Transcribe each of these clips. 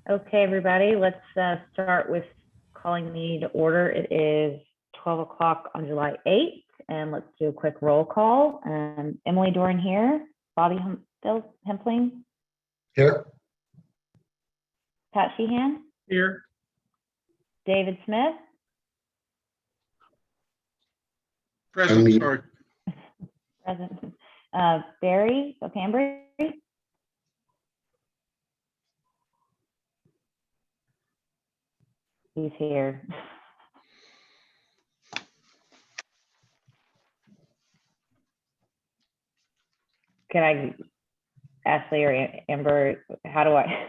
Okay, everybody, let's start with calling the meeting to order. It is 12 o'clock on July 8th, and let's do a quick roll call. Emily Doran here, Bobby Hempling, Here. Pat Sheehan, Here. David Smith, Present, sorry. present, Barry O'Cambry, he's here. Can I, Ashley or Amber, how do I?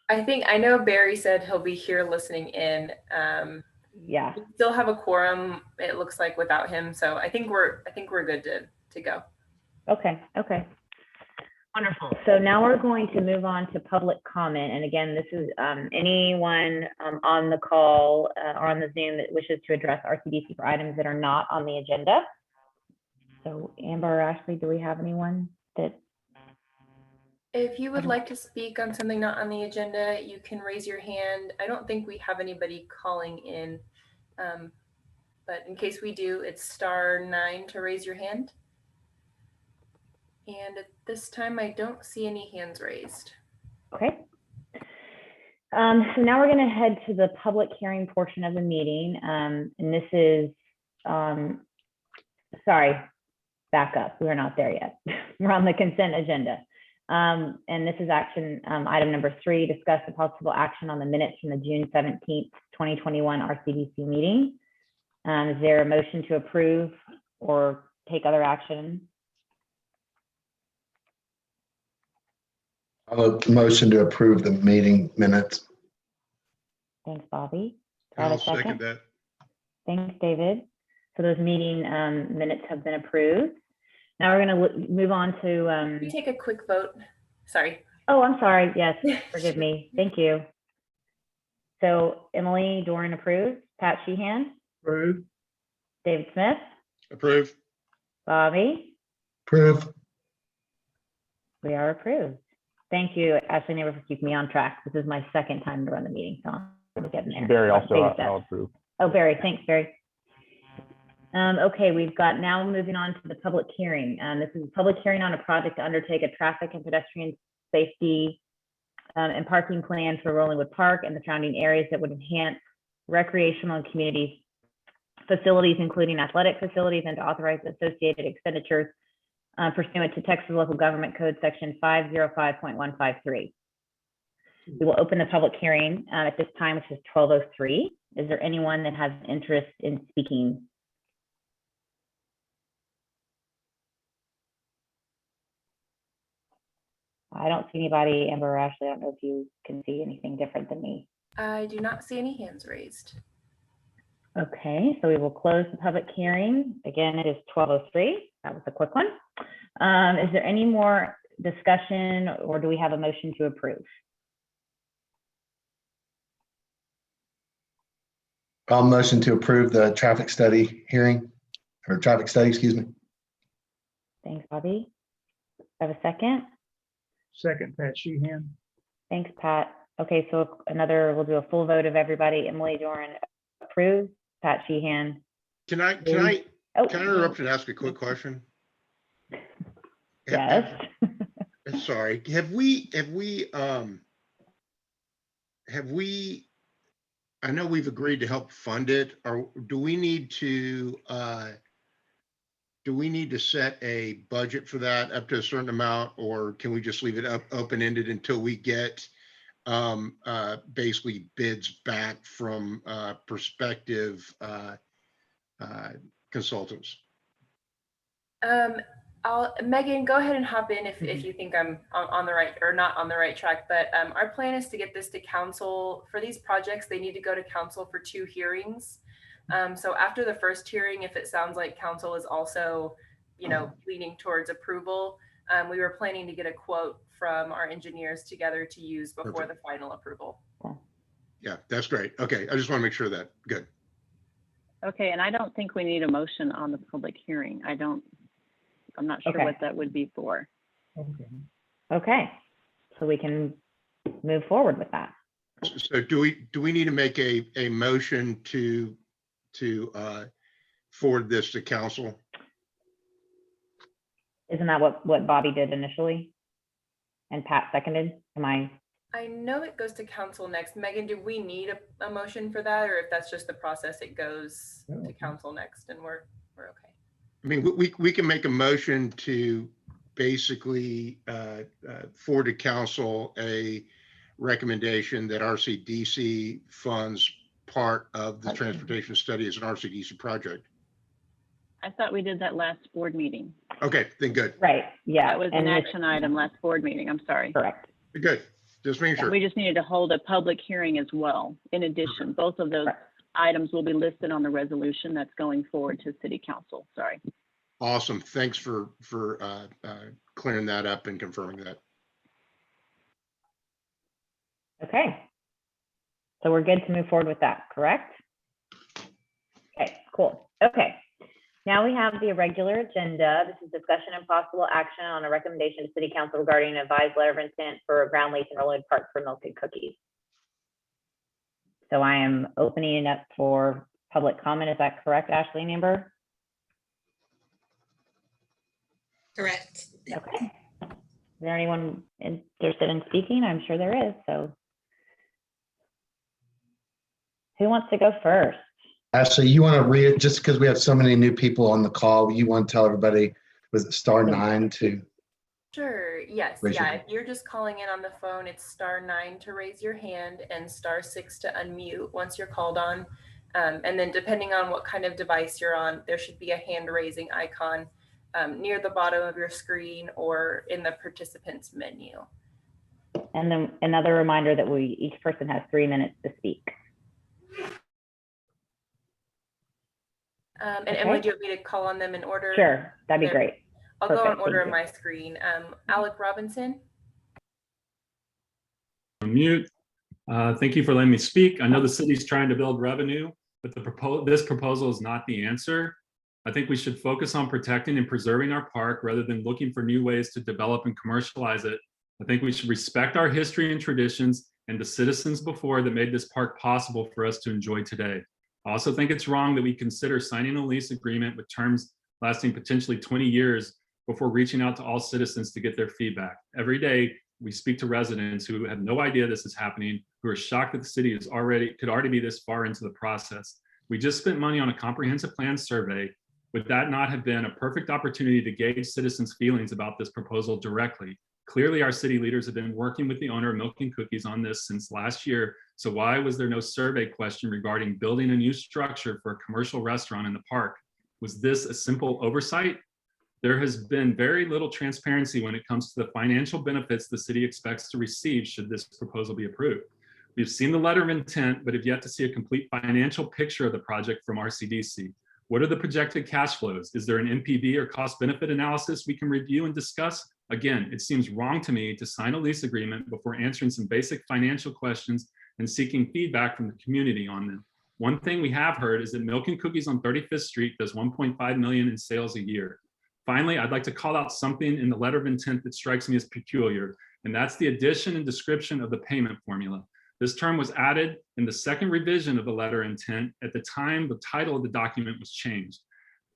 I know Barry said he'll be here listening in. Yeah. We still have a quorum, it looks like, without him. So I think we're good to go. Okay. Wonderful. So now we're going to move on to public comment. And again, this is anyone on the call or on the Zoom that wishes to address RCDC for items that are not on the agenda. So Amber or Ashley, do we have anyone that? If you would like to speak on something not on the agenda, you can raise your hand. I don't think we have anybody calling in, but in case we do, it's *9 to raise your hand. And at this time, I don't see any hands raised. Okay. So now we're going to head to the public hearing portion of the meeting. And this is, sorry, back up. We're not there yet. We're on the consent agenda. And this is action item number 3, discuss the possible action on the minutes from the June 17th, 2021 RCDC meeting. Is there a motion to approve or take other action? I'll motion to approve the meeting minutes. Thanks, Bobby. I'll second that. Thanks, David. So those meeting minutes have been approved. Now we're going to move on to. Can we take a quick vote? Sorry. Oh, I'm sorry. Yes, forgive me. Thank you. So Emily Doran approved. Pat Sheehan. Approved. David Smith. Approved. Bobby. Approve. We are approved. Thank you, Ashley Neighbor, for keeping me on track. This is my second time to run the meeting, so I'm getting there. Barry also, I'll approve. Oh, Barry, thanks, Barry. Okay, we've got now moving on to the public hearing. This is a public hearing on a project to undertake a traffic and pedestrian safety and parking plan for Rollingwood Park and the surrounding areas that would enhance recreational and community facilities, including athletic facilities, and to authorize associated expenditures pursuant to Texas Local Government Code Section 505.153. We will open the public hearing at this time, which is 12:03. Is there anyone that has interest in speaking? I don't see anybody. Amber or Ashley, I don't know if you can see anything different than me. I do not see any hands raised. Okay, so we will close the public hearing. Again, it is 12:03. That was a quick one. Is there any more discussion, or do we have a motion to approve? I'll motion to approve the traffic study hearing, or traffic study, excuse me. Thanks, Bobby. Have a second? Second, Pat Sheehan. Thanks, Pat. Okay, so we'll do a full vote of everybody. Emily Doran approved. Pat Sheehan. Can I interrupt and ask a quick question? Yes. Sorry. Have we, I know we've agreed to help fund it, or do we need to set a budget for that up to a certain amount, or can we just leave it open-ended until we get basically bids back from prospective consultants? Megan, go ahead and hop in if you think I'm on the right or not on the right track. But our plan is to get this to council. For these projects, they need to go to council for 2 hearings. So after the first hearing, if it sounds like council is also, leaning towards approval, we were planning to get a quote from our engineers together to use before the final approval. Yeah, that's great. Okay, I just want to make sure that good. Okay, and I don't think we need a motion on the public hearing. I'm not sure what that would be for. Okay, so we can move forward with that. So do we need to make a motion to forward this to council? Isn't that what Bobby did initially? And Pat seconded? Am I? I know it goes to council next. Megan, do we need a motion for that? Or if that's just the process, it goes to council next and we're okay? I mean, we can make a motion to basically forward to council a recommendation that RCDC funds part of the transportation study as an RCDC project. I thought we did that last board meeting. Okay, then good. Right, yeah. That was an and this- action item last board meeting. I'm sorry. Correct. Good. Just making sure. We just needed to hold a public hearing as well. In addition, both of those items will be listed on the resolution that's going forward to city council. Sorry. Awesome. Thanks for clearing that up and confirming that. Okay. So we're good to move forward with that, correct? Okay, cool. Okay. Now we have the irregular agenda. This is discussion and possible action on a recommendation to city council regarding an advised letter of intent for a ground lease in Rolling Park for Milk and Cookies. So I am opening it up for public comment. Is that correct, Ashley Nimber? Correct. Okay. Is there anyone interested in speaking? I'm sure there is, so. Who wants to go first? Ashley, you want to read, just because we have so many new people on the call, you want to tell everybody, was it *9 to? Sure, yes, Raise your yeah, hand. if you're just calling in on the phone, it's *9 to raise your hand and *6 to unmute once you're called on. And then depending on what kind of device you're on, there should be a hand raising icon near the bottom of your screen or in the participants menu. And then another reminder that each person has 3 minutes to speak. And Okay. Emily, do you want me to call on them in order? Sure, that'd be great. I'll go in Perfect, order thank on my screen. Alec Robinson. Mute. Thank you for letting me speak. I know the city's trying to build revenue, but this proposal is not the answer. I think we should focus on protecting and preserving our park rather than looking for new ways to develop and commercialize it. I think we should respect our history and traditions and the citizens before that made this park possible for us to enjoy today. I also think it's wrong that we consider signing a lease agreement with terms lasting potentially 20 years before reaching out to all citizens to get their feedback. Every day, we speak to residents who have no idea this is happening, who are shocked that the city could already be this far into the process. We just spent money on a comprehensive plan survey. Would that not have been a perfect opportunity to gauge citizens' feelings about this proposal directly? Clearly, our city leaders have been working with the owner of Milk and Cookies on this since last year. So why was there no survey question regarding building a new structure for a commercial restaurant in the park? Was this a simple oversight? There has been very little transparency when it comes to the financial benefits the city expects to receive should this proposal be approved. We've seen the letter of intent, but have yet to see a complete financial picture of the project from RCDC. What are the projected cash flows? Is there an NPV or cost benefit analysis we can review and discuss? Again, it seems wrong to me to sign a lease agreement before answering some basic financial questions and seeking feedback from the community on them. One thing we have heard is that Milk and Cookies on 35th Street does 1.5 million in sales a year. Finally, I'd like to call out something in the letter of intent that strikes me as peculiar, and that's the addition and description of the payment formula. This term was added in the second revision of the letter of intent. At the time, the title of the document was changed.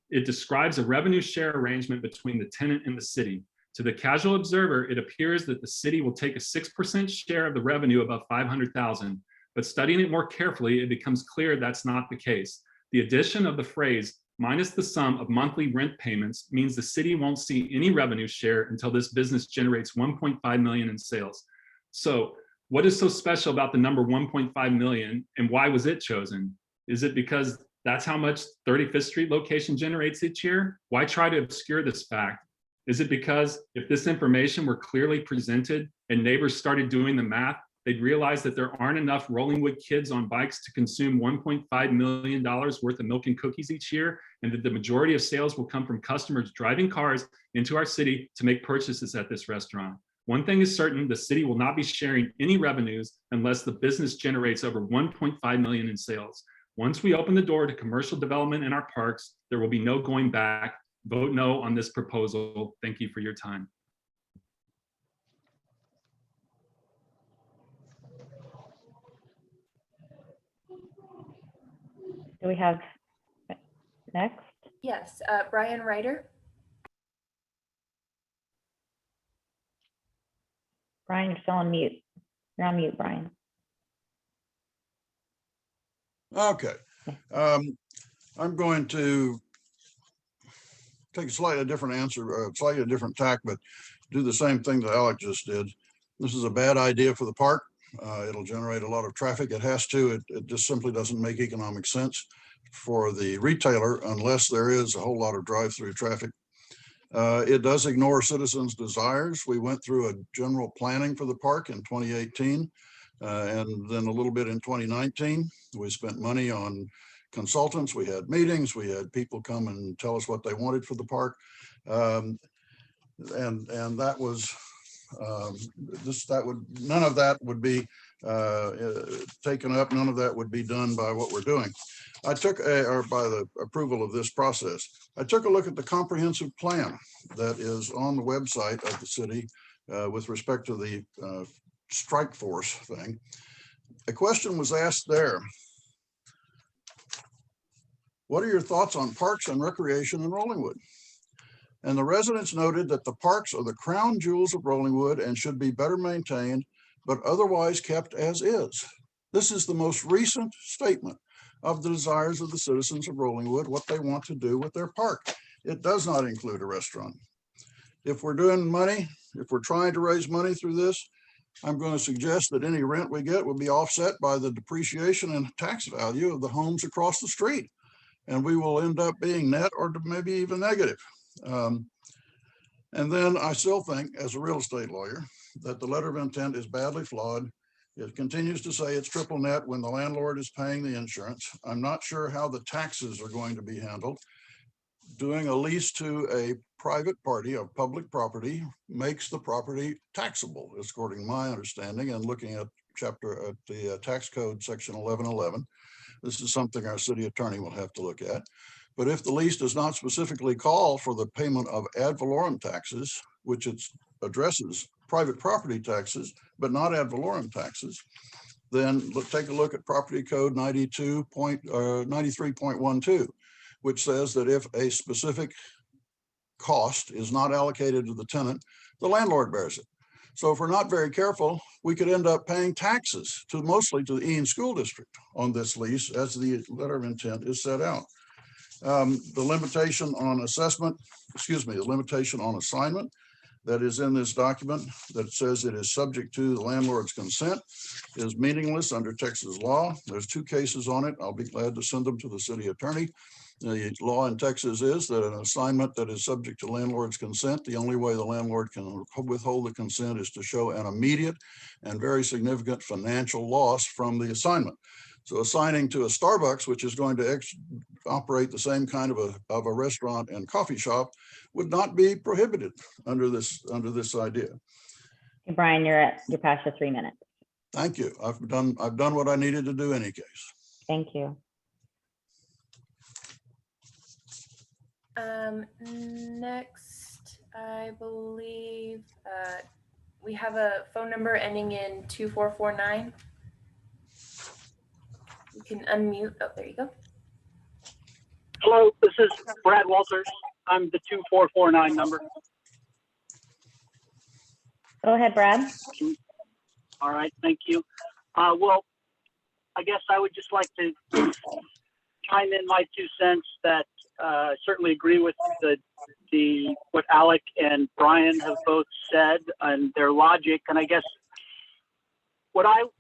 It describes a revenue share arrangement between the tenant and the city. To the casual observer, it appears that the city will take a 6% share of the revenue above 500,000, but studying it more carefully, it becomes clear that's not the case. The addition of the phrase minus the sum of monthly rent payments means the city won't see any revenue share until this business generates 1.5 million in sales. So what is so special about the number 1.5 million and why was it chosen? Is it because that's how much 35th Street location generates each year? Why try to obscure this fact? Is it because if this information were clearly presented and neighbors started doing the math, they'd realize that there aren't enough Rollingwood kids on bikes to consume $1.5 million worth of Milk and Cookies each year, and that the majority of sales will come from customers driving cars into our city to make purchases at this restaurant. One thing is certain, the city will not be sharing any revenues unless the business generates over 1.5 million in sales. Once we open the door to commercial development in our parks, there will be no going back. Vote no on this proposal. Thank you for your time. Do we have next? Yes, Brian Ryder. Brian, you're still on mute. You're on mute, Brian. Okay. I'm going to take a slightly different answer, slightly different tack, but do the same thing that Alec just did. This is a bad idea for the park. It'll generate a lot of traffic. It has to. It just simply doesn't make economic sense for the retailer unless there is a whole lot of drive-through traffic. It does ignore citizens' desires. We went through a general planning for the park in 2018 and then a little bit in 2019. We spent money on consultants. We had meetings. We had people come and tell us what they wanted for the park. And that was none of that would be taken up. None of that would be done by what we're doing. Or by the approval of this process. I took a look at the comprehensive plan that is on the website of the city with respect to the strike force thing. A question was asked there. What are your thoughts on parks and recreation in Rollingwood? And the residents noted that the parks are the crown jewels of Rollingwood and should be better maintained, but otherwise kept as is. This is the most recent statement of the desires of the citizens of Rollingwood, what they want to do with their park. It does not include a restaurant. If we're doing money, if we're trying to raise money through this, I'm going to suggest that any rent we get will be offset by the depreciation and tax value of the homes across the street. And we will end up being net or maybe even negative. And then I still think, as a real estate lawyer, that the letter of intent is badly flawed. It continues to say it's triple net when the landlord is paying the insurance. I'm not sure how the taxes are going to be handled. Doing a lease to a private party of public property makes the property taxable, according to my understanding, and looking at the tax code section 1111. This is something our city attorney will have to look at. But if the lease does not specifically call for the payment of ad valorem taxes, which it addresses private property taxes, but not ad valorem taxes, then take a look at property code 93.12, which says that if a specific cost is not allocated to the tenant, the landlord bears it. So if we're not very careful, we could end up paying taxes mostly to the Eaton School District on this lease as the letter of intent is set out. The limitation on the limitation on assignment that is in this document that says it is subject to the landlord's consent is meaningless under Texas law. There's 2 cases on it. I'll be glad to send them to the city attorney. The law in Texas is that an assignment that is subject to landlord's consent, the only way the landlord can withhold the consent is to show an immediate and very significant financial loss from the assignment. So assigning to a Starbucks, which is going to operate the same kind of a restaurant and coffee shop, would not be prohibited under this idea. Okay, Brian, you're past your 3 minutes. Thank you. I've done what I needed to do in any case. Thank you. Next, I believe we have a phone number ending in 2449. You can unmute. Oh, there you go. Hello, this is Brad Walters. I'm the 2449 number. Go ahead, Brad. All right, thank you. Well, I guess I would just like to chime in my 2 cents that certainly agree with what Alec and Brian have both said and their logic. And I guess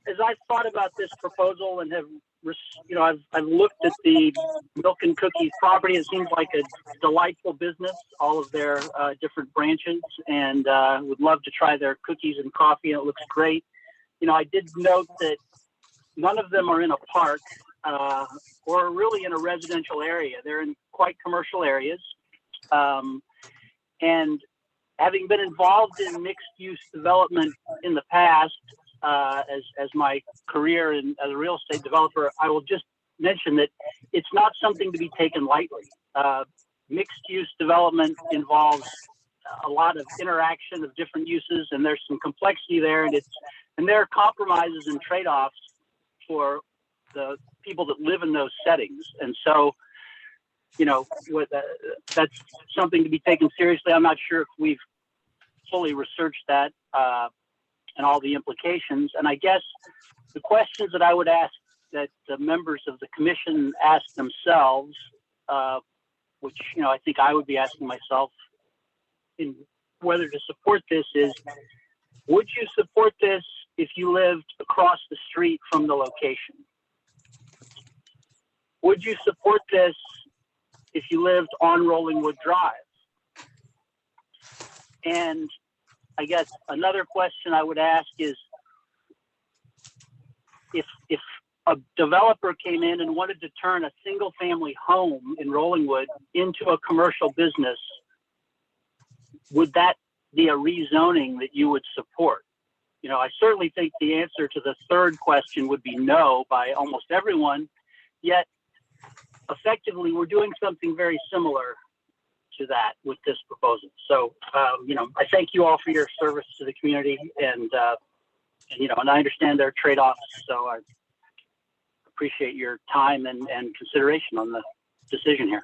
as I've thought about this proposal and have, I've looked at the Milk and Cookies property. It seems like a delightful business, all of their different branches, and would love to try their cookies and coffee, and it looks great. I did note that none of them are in a park or really in a residential area. They're in quite commercial areas. And having been involved in mixed use development in the past, as my career as a real estate developer, I will just mention that it's not something to be taken lightly. Mixed use development involves a lot of interaction of different uses, and there's some complexity there, and there are compromises and trade-offs for the people that live in those settings. And so, that's something to be taken seriously. I'm not sure if we've fully researched that and all the implications. And I guess the questions that I would ask that the members of the commission ask themselves, which, I think I would be asking myself in whether to support this is, would you support this if you lived across the street from the location? Would you support this if you lived on Rollingwood Drive? And I guess another question I would ask is, if a developer came in and wanted to turn a single family home in Rollingwood into a commercial business, would that be a rezoning that you would support? I certainly think the answer to the third question would be no by almost everyone, yet effectively we're doing something very similar to that with this proposal. So, I thank you all for your service to the community, and I understand there are trade-offs, so I appreciate your time and consideration on the decision here.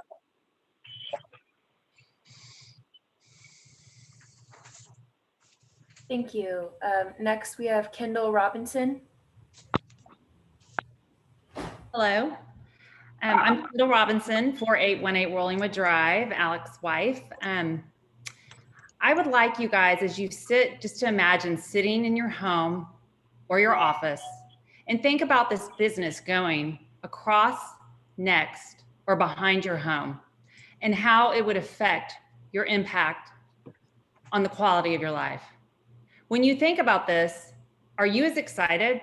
Thank you. Next, we have Kendall Robinson. Hello. I'm Kendall Robinson, 4818 Rollingwood Drive, Alec's wife. I would like you guys, as you sit, just to imagine sitting in your home or your office and think about this business going across, next, or behind your home and how it would affect your impact on the quality of your life. When you think about this, are you as excited?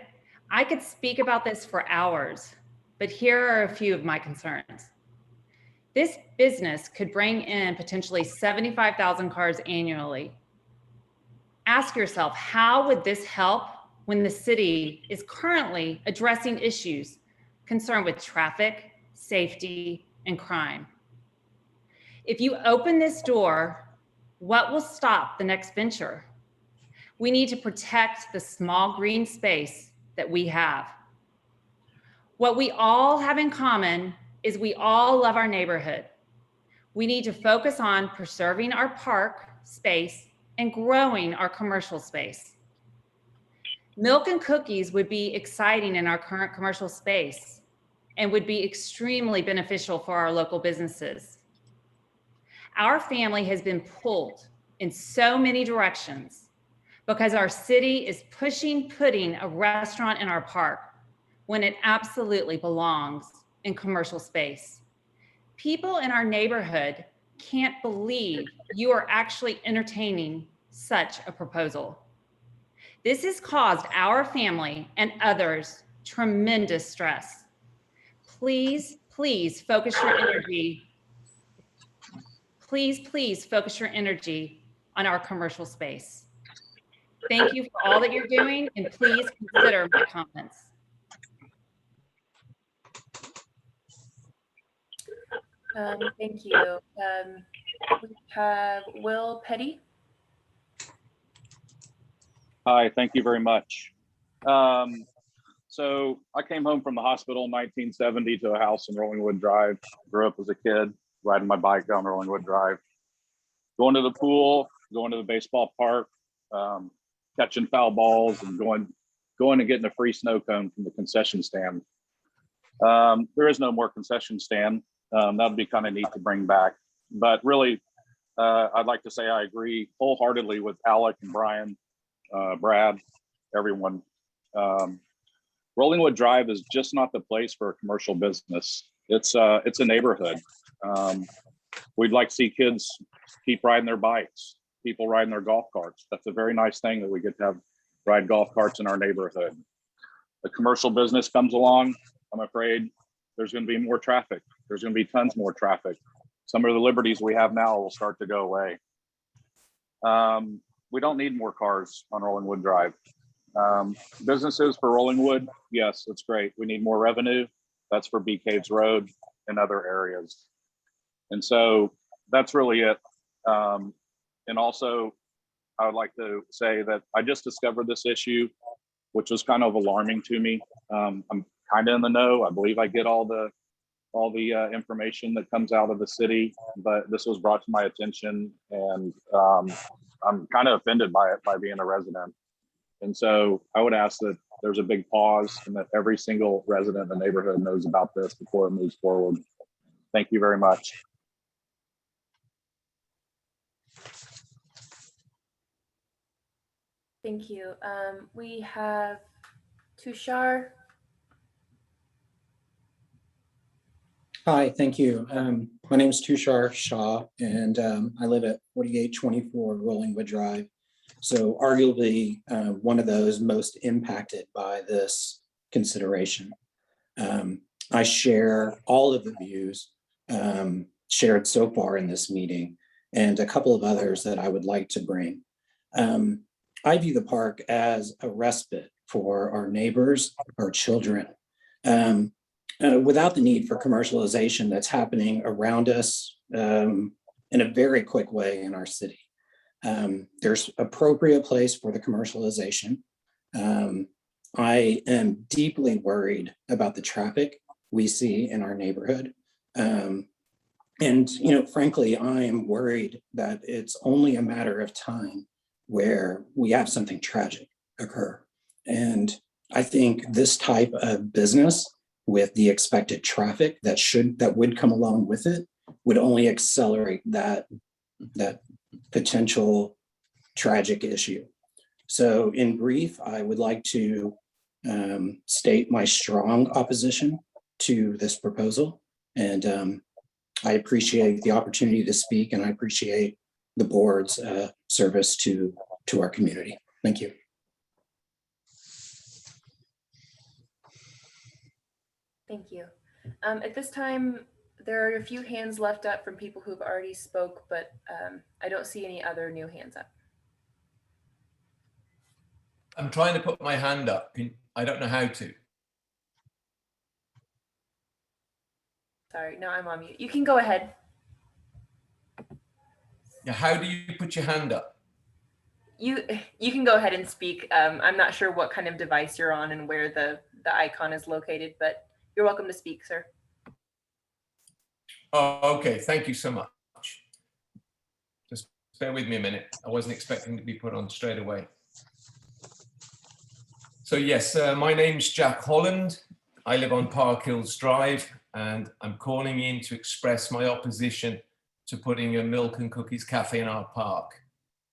I could speak about this for hours, but here are a few of my concerns. This business could bring in potentially 75,000 cars annually. Ask yourself, how would this help when the city is currently addressing issues concerned with traffic, safety, and crime? If you open this door, what will stop the next venture? We need to protect the small green space that we have. What we all have in common is we all love our neighborhood. We need to focus on preserving our park space and growing our commercial space. Milk and cookies would be exciting in our current commercial space and would be extremely beneficial for our local businesses. Our family has been pulled in so many directions because our city is putting a restaurant in our park when it absolutely belongs in commercial space. People in our neighborhood can't believe you are actually entertaining such a proposal. This has caused our family and others tremendous stress. Please focus your energy. Please focus your energy on our commercial space. Thank you for all that you're doing, and please consider my comments. Thank you. We have Will Petty. Hi, thank you very much. So I came home from the hospital in 1970 to a house in Rollingwood Drive. Grew up as a kid, riding my bike down Rollingwood Drive, going to the pool, going to the baseball park, catching foul balls, and going and getting a free snow cone from the concession stand. There is no more concession stand. That'd be kind of neat to bring back. But really, I'd like to say I agree wholeheartedly with Alec and Brian, Brad, everyone. Rollingwood Drive is just not the place for a commercial business. It's a neighborhood. We'd like to see kids keep riding their bikes, people riding their golf carts. That's a very nice thing that we get to have ride golf carts in our neighborhood. The commercial business comes along, I'm afraid there's going to be more traffic. There's going to be tons more traffic. Some of the liberties we have now will start to go away. We don't need more cars on Rollingwood Drive. Businesses for Rollingwood, yes, that's great. We need more revenue. That's for Bee Caves Road and other areas. And so that's really it. And also, I would like to say that I just discovered this issue, which was kind of alarming to me. I'm kind of in the know. I believe I get all the information that comes out of the city, but this was brought to my attention, and I'm kind of offended by it, by being a resident. And so I would ask that there's a big pause and that every single resident in the neighborhood knows about this before it moves forward. Thank you very much. Thank you. We have Tushar. Hi, thank you. My name is Tushar Shah, and I live at 4824 Rollingwood Drive. So arguably one of those most impacted by this consideration. I share all of the views shared so far in this meeting, and a couple of others that I would like to bring. I view the park as a respite for our neighbors, our children, without the need for commercialization that's happening around us in a very quick way in our city. There's appropriate place for the commercialization. I am deeply worried about the traffic we see in our neighborhood. And, frankly, I am worried that it's only a matter of time where we have something tragic occur. And I think this type of business with the expected traffic that would come along with it would only accelerate that potential tragic issue. So in brief, I would like to state my strong opposition to this proposal. And I appreciate the opportunity to speak, and I appreciate the board's service to our community. Thank you. Thank you. At this time, there are a few hands left up from people who've already spoke, but I don't see any other new hands up. I'm trying to put my hand up. I don't know how to. Sorry, no, I'm on mute. You can go ahead. Yeah, how do you put your hand up? You can go ahead and speak. I'm not sure what kind of device you're on and where the icon is located, but you're welcome to speak, sir. Oh, okay. Thank you so much. Just bear with me a minute. I wasn't expecting to be put on straight away. So yes, my name's Jack Holland. I live on Park Hills Drive, and I'm calling in to express my opposition to putting a milk and cookies cafe in our park.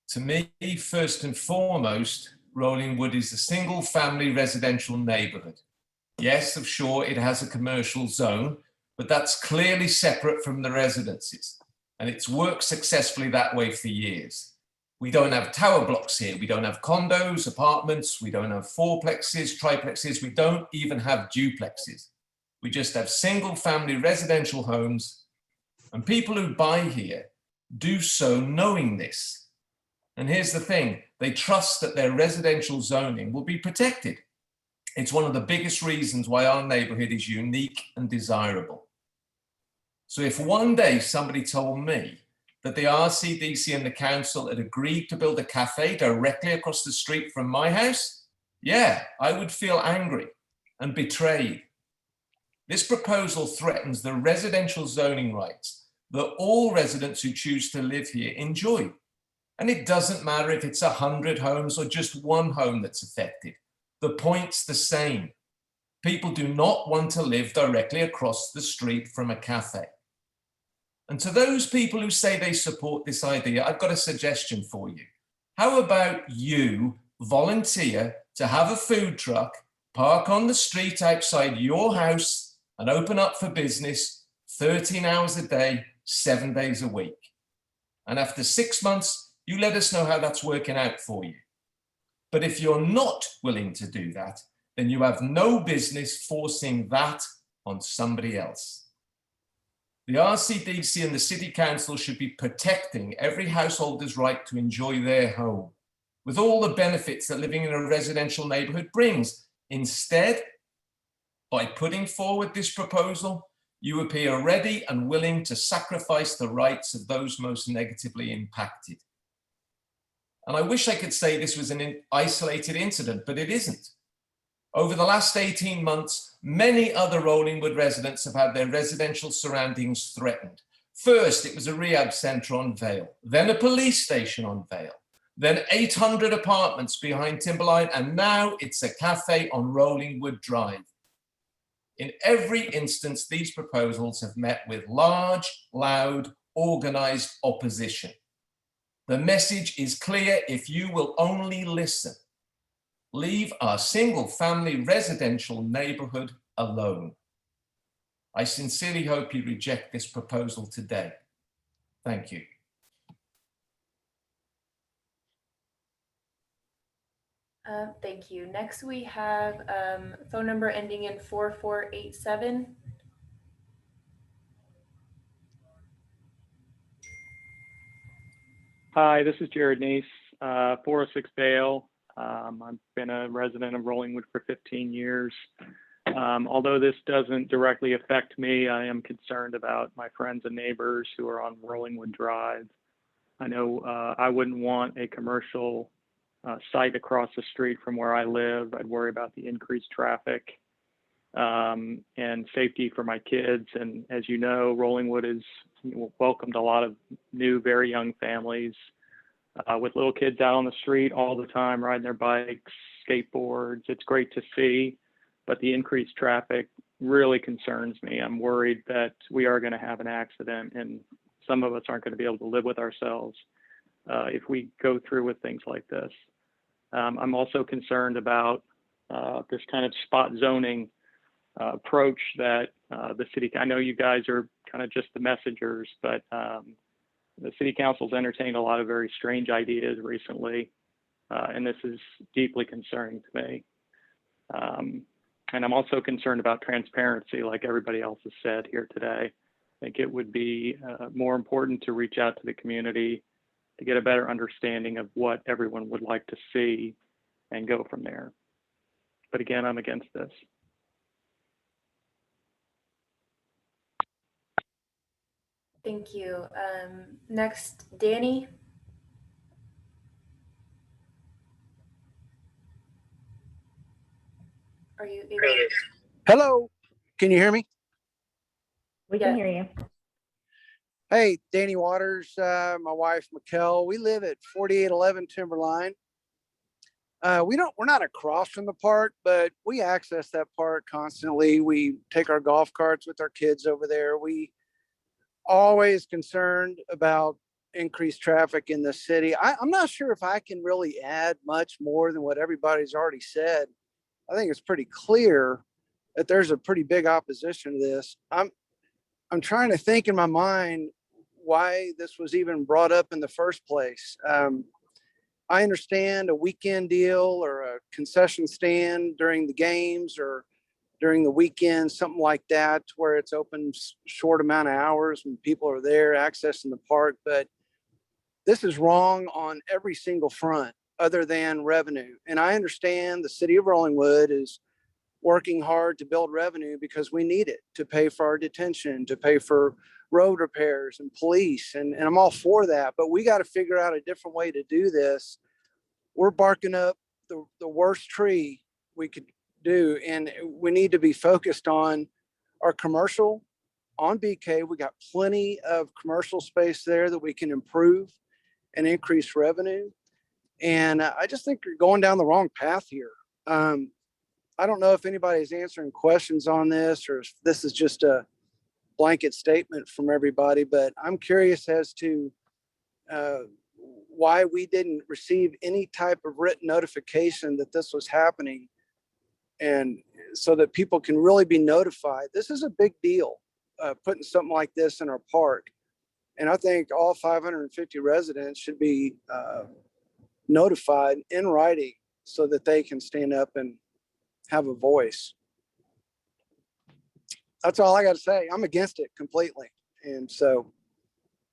To me, first and foremost, Rollingwood is a single family residential neighborhood. Yes, of sure, it has a commercial zone, but that's clearly separate from the residences. And it's worked successfully that way for years. We don't have tower blocks here. We don't have condos, apartments. We don't have fourplexes, triplexes. We don't even have duplexes. We just have single family residential homes. And people who buy here do so knowing this. And here's the thing, they trust that their residential zoning will be protected. It's one of the biggest reasons why our neighborhood is unique and desirable. So if one day somebody told me that the RCDC and the council had agreed to build a cafe directly across the street from my house, yeah, I would feel angry and betrayed. This proposal threatens the residential zoning rights that all residents who choose to live here enjoy. And it doesn't matter if it's 100 homes or just one home that's affected. The point's the same. People do not want to live directly across the street from a cafe. And to those people who say they support this idea, I've got a suggestion for you. How about you volunteer to have a food truck, park on the street outside your house and open up for business 13 hours a day, 7 days a week. And after 6 months, you let us know how that's working out for you. But if you're not willing to do that, then you have no business forcing that on somebody else. The RCDC and the City Council should be protecting every householder's right to enjoy their home, with all the benefits that living in a residential neighborhood brings. Instead, by putting forward this proposal, you appear ready and willing to sacrifice the rights of those most negatively impacted. And I wish I could say this was an isolated incident, but it isn't. Over the last 18 months, many other Rollingwood residents have had their residential surroundings threatened. First, it was a rehab centre on Vale, then a police station on Vale, then 800 apartments behind Timberline, and now it's a cafe on Rollingwood Drive. In every instance, these proposals have met with large, loud, organised opposition. The message is clear if you will only listen. Leave our single-family residential neighbourhood alone. I sincerely hope you reject this proposal today. Thank you. Thank you. Next, we have phone number ending in 4487. Hi, this is Jared Neese, 406 Vale. I've been a resident of Rollingwood for 15 years. Although this doesn't directly affect me, I am concerned about my friends and neighbors who are on Rollingwood Drive. I know I wouldn't want a commercial site across the street from where I live. I'd worry about the increased traffic and safety for my kids. And as you know, Rollingwood has welcomed a lot of new, very young families with little kids out on the street all the time, riding their bikes, skateboards. It's great to see, but the increased traffic really concerns me. I'm worried that we are going to have an accident and some of us aren't going to be able to live with ourselves if we go through with things like this. I'm also concerned about this kind of spot zoning approach that the city, I know you guys are kind of just the messengers, but the city council's entertained a lot of very strange ideas recently, and this is deeply concerning to me. And I'm also concerned about transparency, like everybody else has said here today. I think it would be more important to reach out to the community to get a better understanding of what everyone would like to see and go from there. But again, I'm against this. Thank you. Next, Danny. Are you able? Hello, can you hear me? We can hear you. Hey, Danny Waters, my wife, Mikkel, we live at 4811 Timberline. We're not across from the park, but we access that park constantly. We take our golf carts with our kids over there. We always concerned about increased traffic in the city. I'm not sure if I can really add much more than what everybody's already said. I think it's pretty clear that there's a pretty big opposition to this. I'm trying to think in my mind why this was even brought up in the first place. I understand a weekend deal or a concession stand during the games or during the weekend, something like that, where it's open short amount of hours when people are there accessing the park. But this is wrong on every single front other than revenue. And I understand the city of Rollingwood is working hard to build revenue because we need it to pay for our detention, to pay for road repairs and police. And I'm all for that, but we got to figure out a different way to do this. We're barking up the worst tree we could do. And we need to be focused on our commercial on BK. We got plenty of commercial space there that we can improve and increase revenue. And I just think you're going down the wrong path here. I don't know if anybody's answering questions on this or if this is just a blanket statement from everybody, but I'm curious as to why we didn't receive any type of written notification that this was happening, and so that people can really be notified. This is a big deal, putting something like this in our park. And I think all 550 residents should be notified in writing so that they can stand up and have a voice. That's all I got to say. I'm against it completely. And so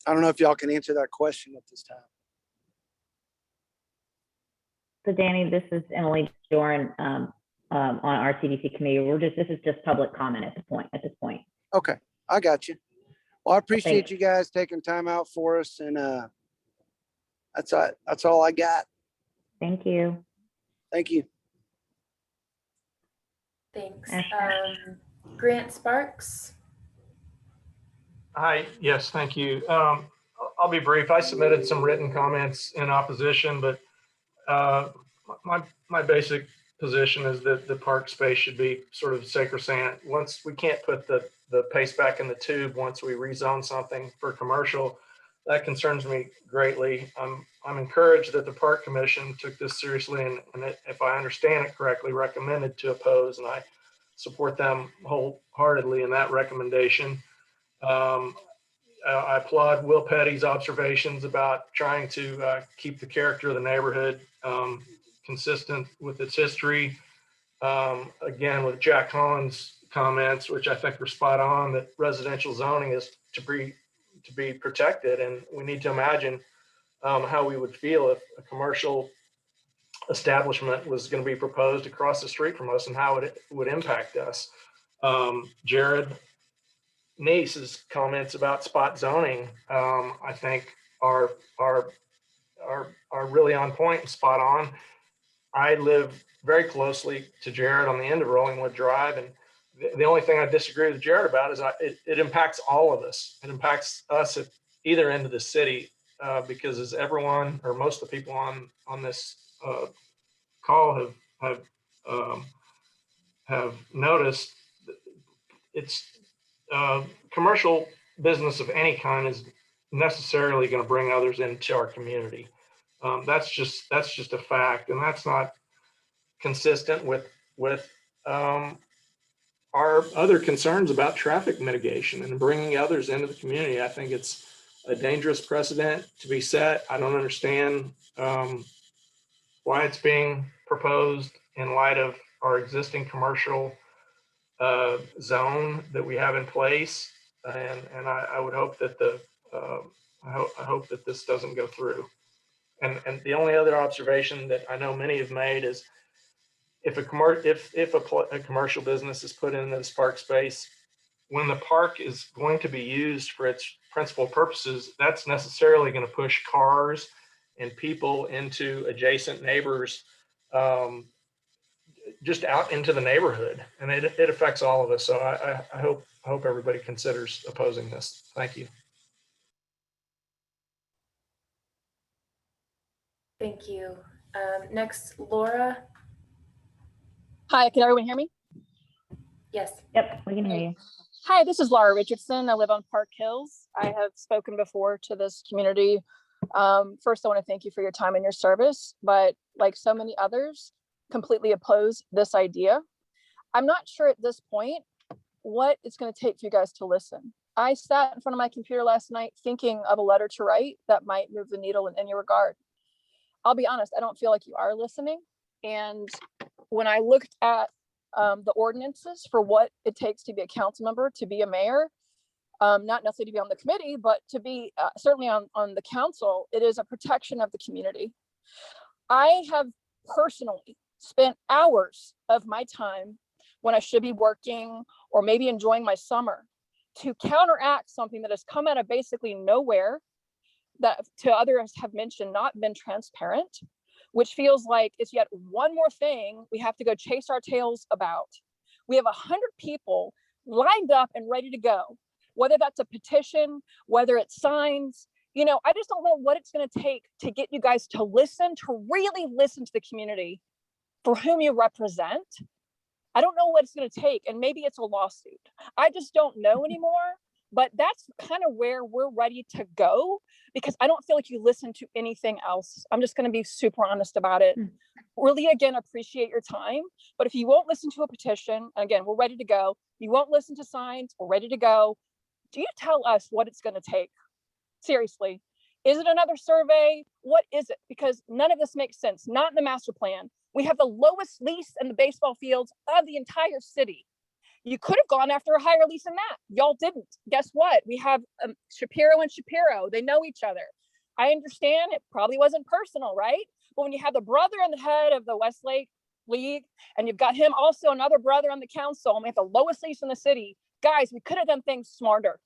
I don't know if y'all can answer that question at this time. So Danny, this is Emily Doran on RCDC committee. This is just public comment at this point. Okay, I got you. Well, I appreciate you guys taking time out for us, and that's all I got. Thank you. Thank you. Thanks. Ashton. Grant Sparks. Hi, yes, thank you. I'll be brief. I submitted some written comments in opposition, but my basic position is that the park space should be sort of sacrosanct. Once we can't put the paste back in the tube once we rezone something for commercial, that concerns me greatly. I'm encouraged that the Park Commission took this seriously and if I understand it correctly, recommended to oppose, and I support them wholeheartedly in that recommendation. I applaud Will Petty's observations about trying to keep the character of the neighborhood consistent with its history. Again, with Jack Holland's comments, which I think were spot on, that residential zoning is to be protected, and we need to imagine how we would feel if a commercial establishment was going to be proposed across the street from us and how it would impact us. Jared Neese's comments about spot zoning, I think are really on point and spot on. I live very closely to Jared on the end of Rollingwood Drive, and the only thing I disagree with Jared about is it impacts all of us. It impacts us at either end of the city because as everyone or most of the people on this call have noticed, it's commercial business of any kind is necessarily going to bring others into our community. That's just a fact, and that's not consistent with our other concerns about traffic mitigation and bringing others into the community. I think it's a dangerous precedent to be set. I don't understand why it's being proposed in light of our existing commercial zone that we have in place, and I would hope that I hope that this doesn't go through. And the only other observation that I know many have made is if a commercial business is put into this park space, when the park is going to be used for its principal purposes, that's necessarily going to push cars and people into adjacent neighbors just out into the neighborhood, and it affects all of us. So I hope everybody considers opposing this. Thank you. Thank you. Next, Laura. Hi, can everyone hear me? Yes. Yep, we can hear you. Hi, this is Laura Richardson. I live on Park Hills. I have spoken before to this community. First, I want to thank you for your time and your service, but like so many others, completely oppose this idea. I'm not sure at this point what it's going to take for you guys to listen. I sat in front of my computer last night thinking of a letter to write that might move the needle in any regard. I'll be honest, I don't feel like you are listening. And when I looked at the ordinances for what it takes to be a council member, to be a mayor, not necessarily to be on the committee, but to be certainly on the council, it is a protection of the community. I have personally spent hours of my time when I should be working or maybe enjoying my summer to counteract something that has come out of basically nowhere, that to others have mentioned not been transparent, which feels like it's yet one more thing we have to go chase our tails about. We have 100 people lined up and ready to go, whether that's a petition, whether it's signs. You know, I just don't know what it's going to take to get you guys to listen, to really listen to the community for whom you represent. I don't know what it's going to take, and maybe it's a lawsuit. I just don't know anymore, but that's kind of where we're ready to go, because I don't feel like you listen to anything else. I'm just going to be super honest about it. Really, again, appreciate your time, but if you won't listen to a petition, again, we're ready to go. You won't listen to signs, we're ready to go. Do you tell us what it's going to take? Seriously, is it another survey? What is it? Because none of this makes sense. Not in the master plan. We have the lowest lease in the baseball fields of the entire city. You could have gone after a higher lease than that. Y'all didn't. Guess what? We have Shapiro and Shapiro. They know each other. I understand it probably wasn't personal, right? But when you have the brother and the head of the Westlake League, and you've got him also another brother on the council, and we have the lowest lease in the city, guys, we could have done things smarter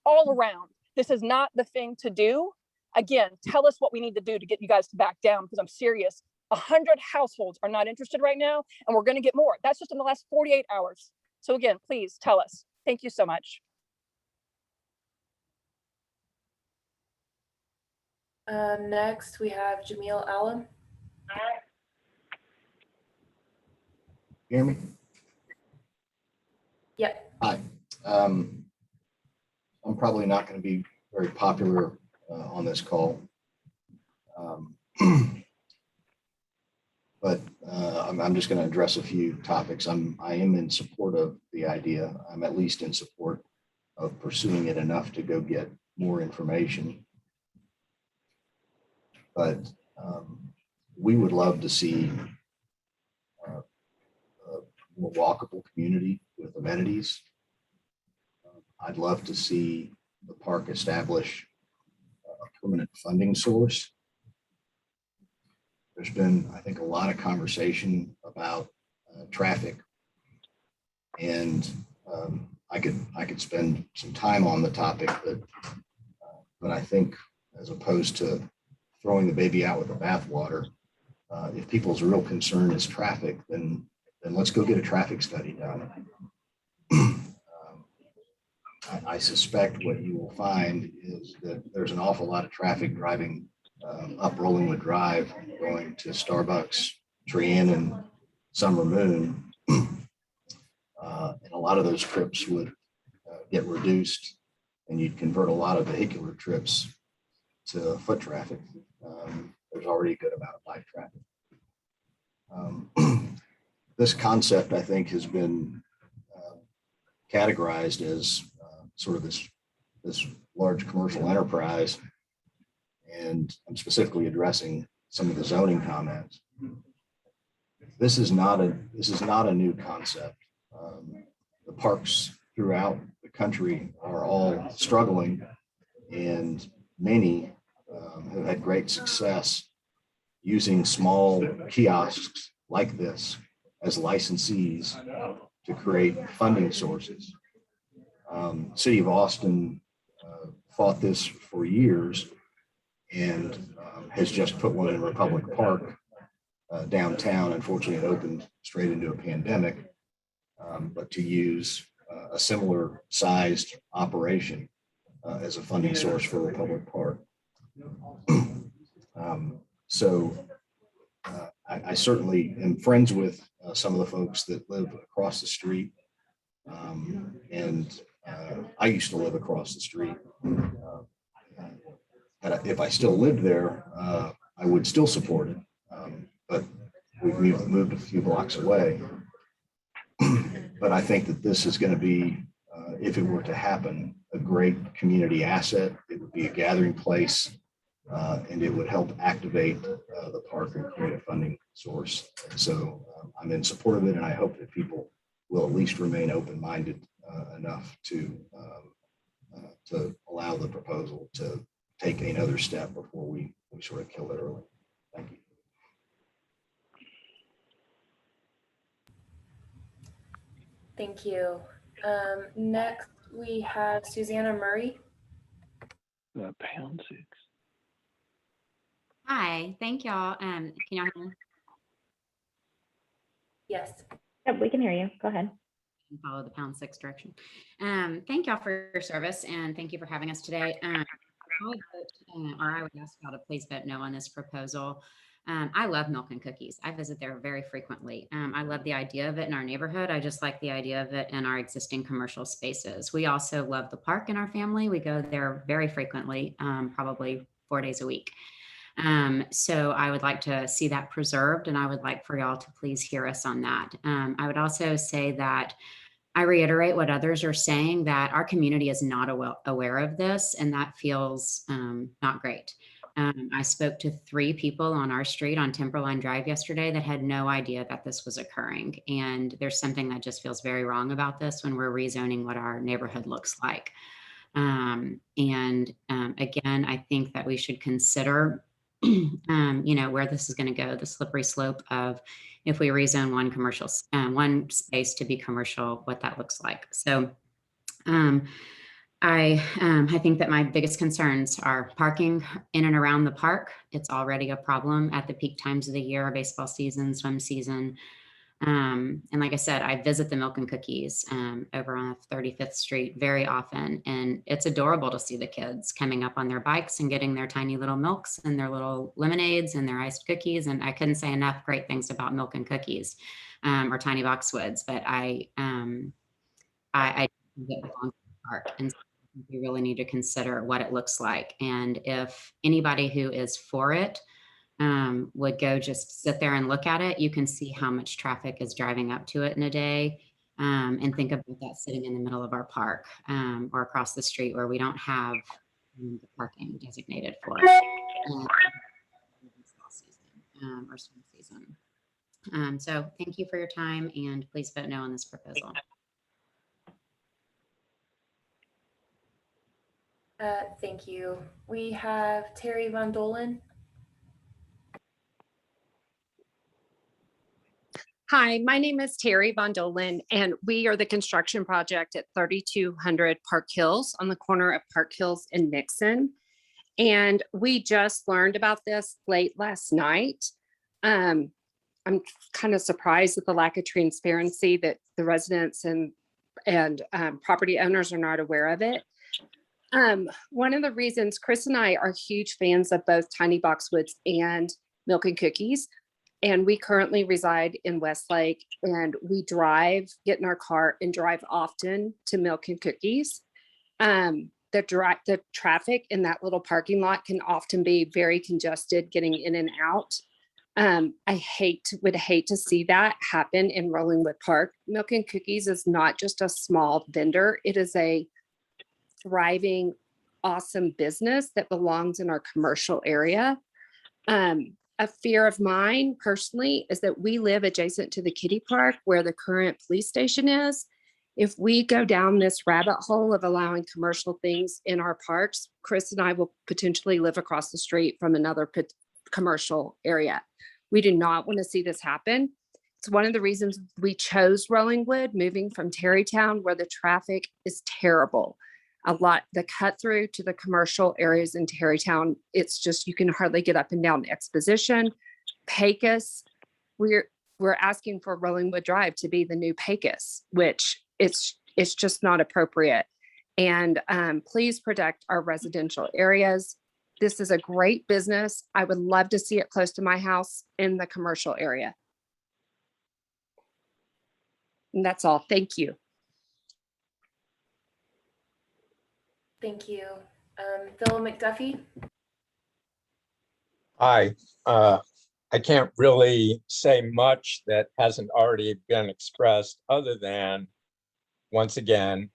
all around. This is not the thing to do. Again, tell us what we need to do to get you guys to back down, because I'm serious. 100 households are not interested right now, and we're going to get more. That's just in the last 48 hours. So again, please tell us. Thank you so much. Next, we have Jamil Alam. Hear me? Yep. Hi. I'm probably not going to be very popular on this call. But I'm just going to address a few topics. I am in support of the idea. I'm at least in support of pursuing it enough to go get more information. But we would love to see a more walkable community with amenities. I'd love to see the park establish a permanent funding source. There's been, I think, a lot of conversation about traffic, and I could spend some time on the topic, but I think, as opposed to throwing the baby out with the bathwater, if people's real concern is traffic, then let's go get a traffic study done. I suspect what you will find is that there's an awful lot of traffic driving up Rollingwood Drive, going to Starbucks, Trianon, Summer Moon. And a lot of those trips would get reduced, and you'd convert a lot of vehicular trips to foot traffic. There's already a good amount of bike traffic. This concept, I think, has been categorized as sort of this large commercial enterprise, and I'm specifically addressing some of the zoning comments. This is not a new concept. The parks throughout the country are all struggling, and many have had great success using small kiosks like this as licensees to create funding sources. City of Austin fought this for years and has just put one in Republic Park downtown. Unfortunately, it opened straight into a pandemic, but to use a similar sized operation as a funding source for Republic Park. I certainly am friends with some of the folks that live across the street. And I used to live across the street. If I still lived there, I would still support it. But we've moved a few blocks away. But I think that this is going to be, if it were to happen, a great community asset. It would be a gathering place, and it would help activate the park and create a funding source. And so I'm in support of it, and I hope that people will at least remain open-minded enough to allow the proposal to take another step before we sort of kill it early. Thank you. Thank you. Next, we have Susanna Murray. Pound 6. Hi, thank y'all. Can y'all hear me? Yes. Yep, we can hear you. Go ahead. Follow the pound 6 direction. Thank y'all for your service, and thank you for having us today. I would ask y'all to please vote no on this proposal. I love Milk and Cookies. I visit there very frequently. I love the idea of it in our neighborhood. I just like the idea of it in our existing commercial spaces. We also love the park in our family. We go there very frequently, probably 4 days a week. So I would like to see that preserved, and I would like for y'all to please hear us on that. I would also say that I reiterate what others are saying, that our community is not aware of this, and that feels not great. I spoke to 3 people on our street on Timberline Drive yesterday that had no idea that this was occurring. And there's something that just feels very wrong about this when we're rezoning what our neighborhood looks like. Again, I think that we should consider where this is going to go, the slippery slope of if we rezone one space to be commercial, what that looks like. So I think that my biggest concerns are parking in and around the park. It's already a problem at the peak times of the year, baseball season, swim season. And like I said, I visit the Milk and Cookies over on 35th Street very often. And it's adorable to see the kids coming up on their bikes and getting their tiny little milks and their little lemonades and their iced cookies. And I couldn't say enough great things about Milk and Cookies or Tiny Boxwoods, but I get belong to the park. And so we really need to consider what it looks like. And if anybody who is for it would go just sit there and look at it, you can see how much traffic is driving up to it in a day. And think about that sitting in the middle of our park or across the street where we don't have the parking designated for it. Or swim season. So thank you for your time, and please vote no on this proposal. Thank you. We have Terry Von Dolan. Hi, my name is Terry Von Dolan, and we are the construction project at 3200 Park Hills on the corner of Park Hills and Nixon. And we just learned about this late last night. I'm kind of surprised at the lack of transparency that the residents and property owners are not aware of it. One of the reasons Chris and I are huge fans of both Tiny Boxwoods and Milk and Cookies, and we currently reside in Westlake, and we get in our car and drive often to Milk and Cookies. The traffic in that little parking lot can often be very congested getting in and out. I would hate to see that happen in Rollingwood Park. Milk and Cookies is not just a small vendor. It is a thriving, awesome business that belongs in our commercial area. A fear of mine personally is that we live adjacent to the kiddie park where the current police station is. If we go down this rabbit hole of allowing commercial things in our parks, Chris and I will potentially live across the street from another commercial area. We do not want to see this happen. It's one of the reasons we chose Rollingwood, moving from Terrytown, where the traffic is terrible. The cut through to the commercial areas in Terrytown, it's just, you can hardly get up and down Exposition, Pecos. We're asking for Rollingwood Drive to be the new Pecos, which it's just not appropriate. And please protect our residential areas. This is a great business. I would love to see it close to my house in the commercial area. And that's all. Thank you. Thank you. Phil McDuffie. Hi. I can't really say much that hasn't already been expressed other than, once again,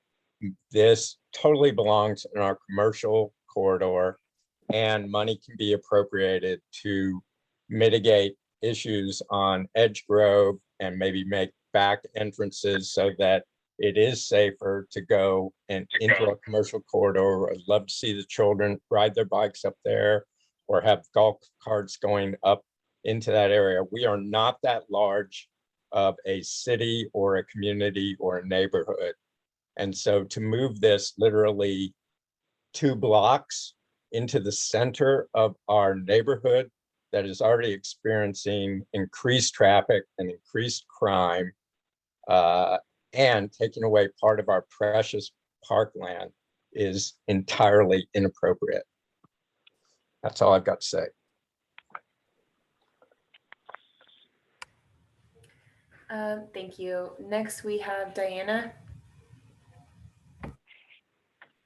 this totally belongs in our commercial corridor, and money can be appropriated to mitigate issues on Edge Grove and maybe make back entrances so that it is safer to go into a commercial corridor. I'd love to see the children ride their bikes up there or have golf carts going up into that area. We are not that large of a city or a community or a neighborhood. And so to move this literally 2 blocks into the center of our neighborhood that is already experiencing increased traffic and increased crime, and taking away part of our precious parkland is entirely inappropriate. That's all I've got to say. Thank you. Next, we have Diana.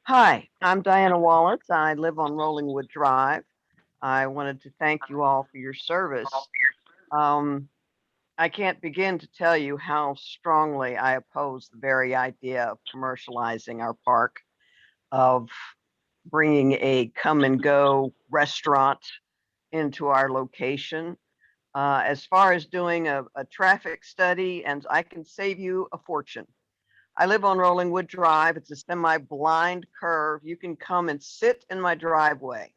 Hi, I'm Diana Wallace. I live on Rollingwood Drive. I wanted to thank you all for your service. I can't begin to tell you how strongly I oppose the very idea of commercializing our park, of bringing a come and go restaurant into our location. As far as doing a traffic study, and I can save you a fortune. I live on Rollingwood Drive. It's a semi-blind curve. You can come and sit in my driveway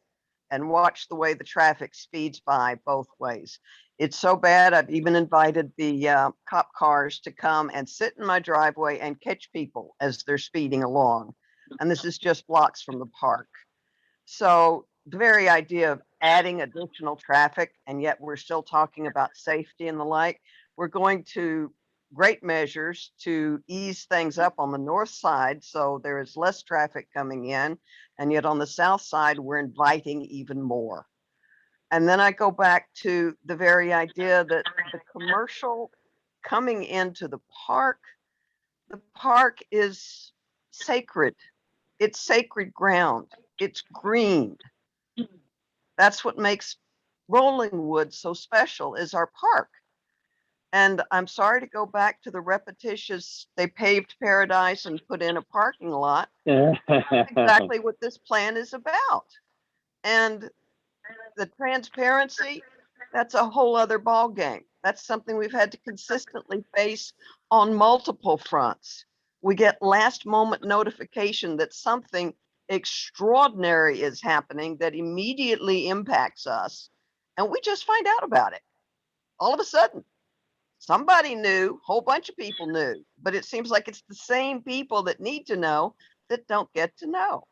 and watch the way the traffic speeds by both ways. It's so bad, I've even invited the cop cars to come and sit in my driveway and catch people as they're speeding along. and this is just blocks from the park. So the very idea of adding additional traffic, and yet we're still talking about safety and the like, we're going to great measures to ease things up on the north side so there is less traffic coming in, and yet on the south side we're inviting even more. And then I go back to the very idea that the commercial coming into the park is sacred. It's sacred ground. It's green. That's what makes Rollingwood so special, is our park. And I'm sorry to go back to the repetitious, they paved paradise and put in a parking lot. That's exactly what this plan is about. And the transparency, that's a whole other ballgame. That's something we've had to consistently face on multiple fronts. We get last moment notification that something extraordinary is happening that immediately impacts us, and we just find out about it. All of a sudden, somebody knew, a whole bunch of people knew, but it seems like it's the same people that need to know that don't get to know.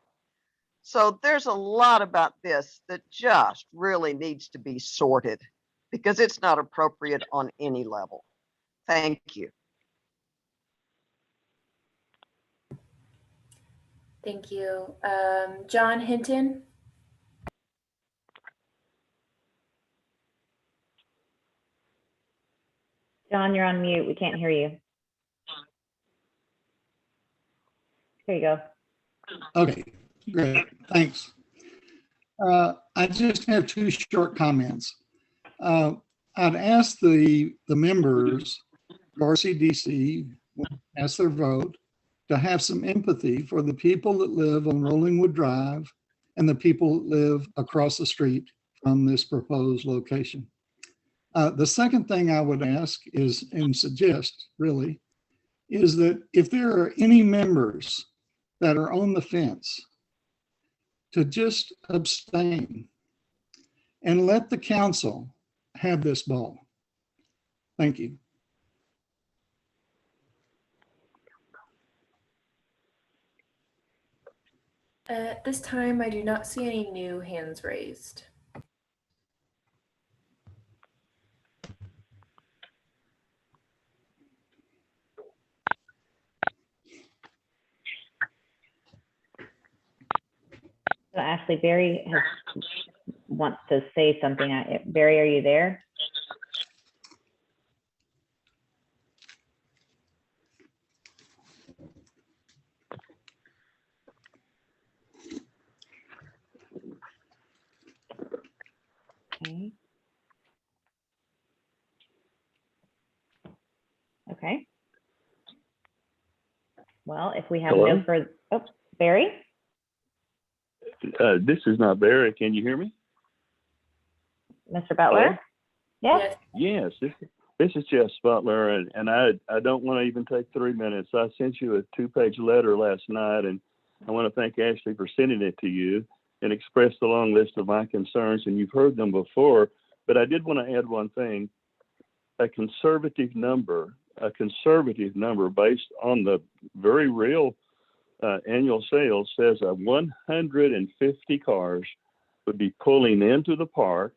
So there's a lot about this that just really needs to be sorted because it's not appropriate on any level. Thank you. Thank you. John Hinton. John, you're on mute. We can't hear you. There you go. Okay, great. Thanks. I just have two short comments. I'd ask the members of RCDC, ask their vote, to have some empathy for the people that live on Rollingwood Drive and the people that live across the street from this proposed location. The second thing I would ask is, and suggest really, is that if there are any members that are on the fence, to just abstain and let the council have this ball. Thank you. At this time, I do not see any new hands raised. So Ashley, Barry wants to say something. Barry, are you there? Okay. Okay. Well, if we have Hello? no further, oh, Barry? This is not Barry. Can you hear me? Mr. Butler? Yes. Yes, this is Jeff Butler, and I don't want to even take 3 minutes. I sent you a 2-page letter last night, and I want to thank Ashley for sending it to you and express the long list of my concerns, and you've heard them before, but I did want to add one thing. A conservative number based on the very real annual sales says 150 cars would be pulling into the park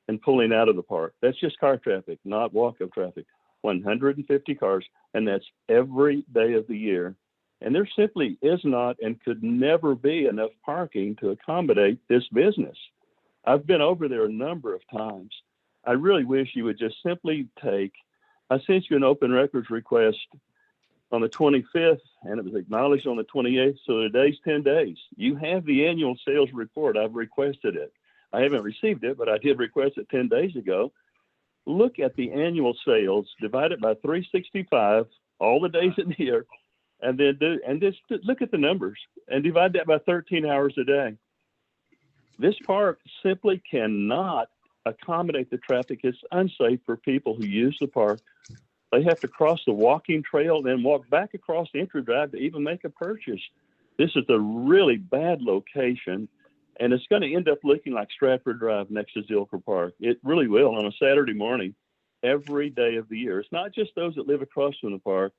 and pulling out of the park. That's just car traffic, not walk-up traffic. 150 cars, and that's every day of the year. And there simply is not and could never be enough parking to accommodate this business. I've been over there a number of times. I really wish you would just simply I sent you an open records request on the 25th, and it was acknowledged on the 28th, so today's 10 days. You have the annual sales report. I've requested it. I haven't received it, but I did request it 10 days ago. Look at the annual sales, divide it by 365, all the days in the year, and then just look at the numbers and divide that by 13 hours a day. This park simply cannot accommodate the traffic. It's unsafe for people who use the park. They have to cross the walking trail, then walk back across the entry drive to even make a purchase. This is a really bad location, and it's going to end up looking like Stratford Drive next to Zilker Park. It really will on a Saturday morning, every day of the year. It's not just those that live across from the park.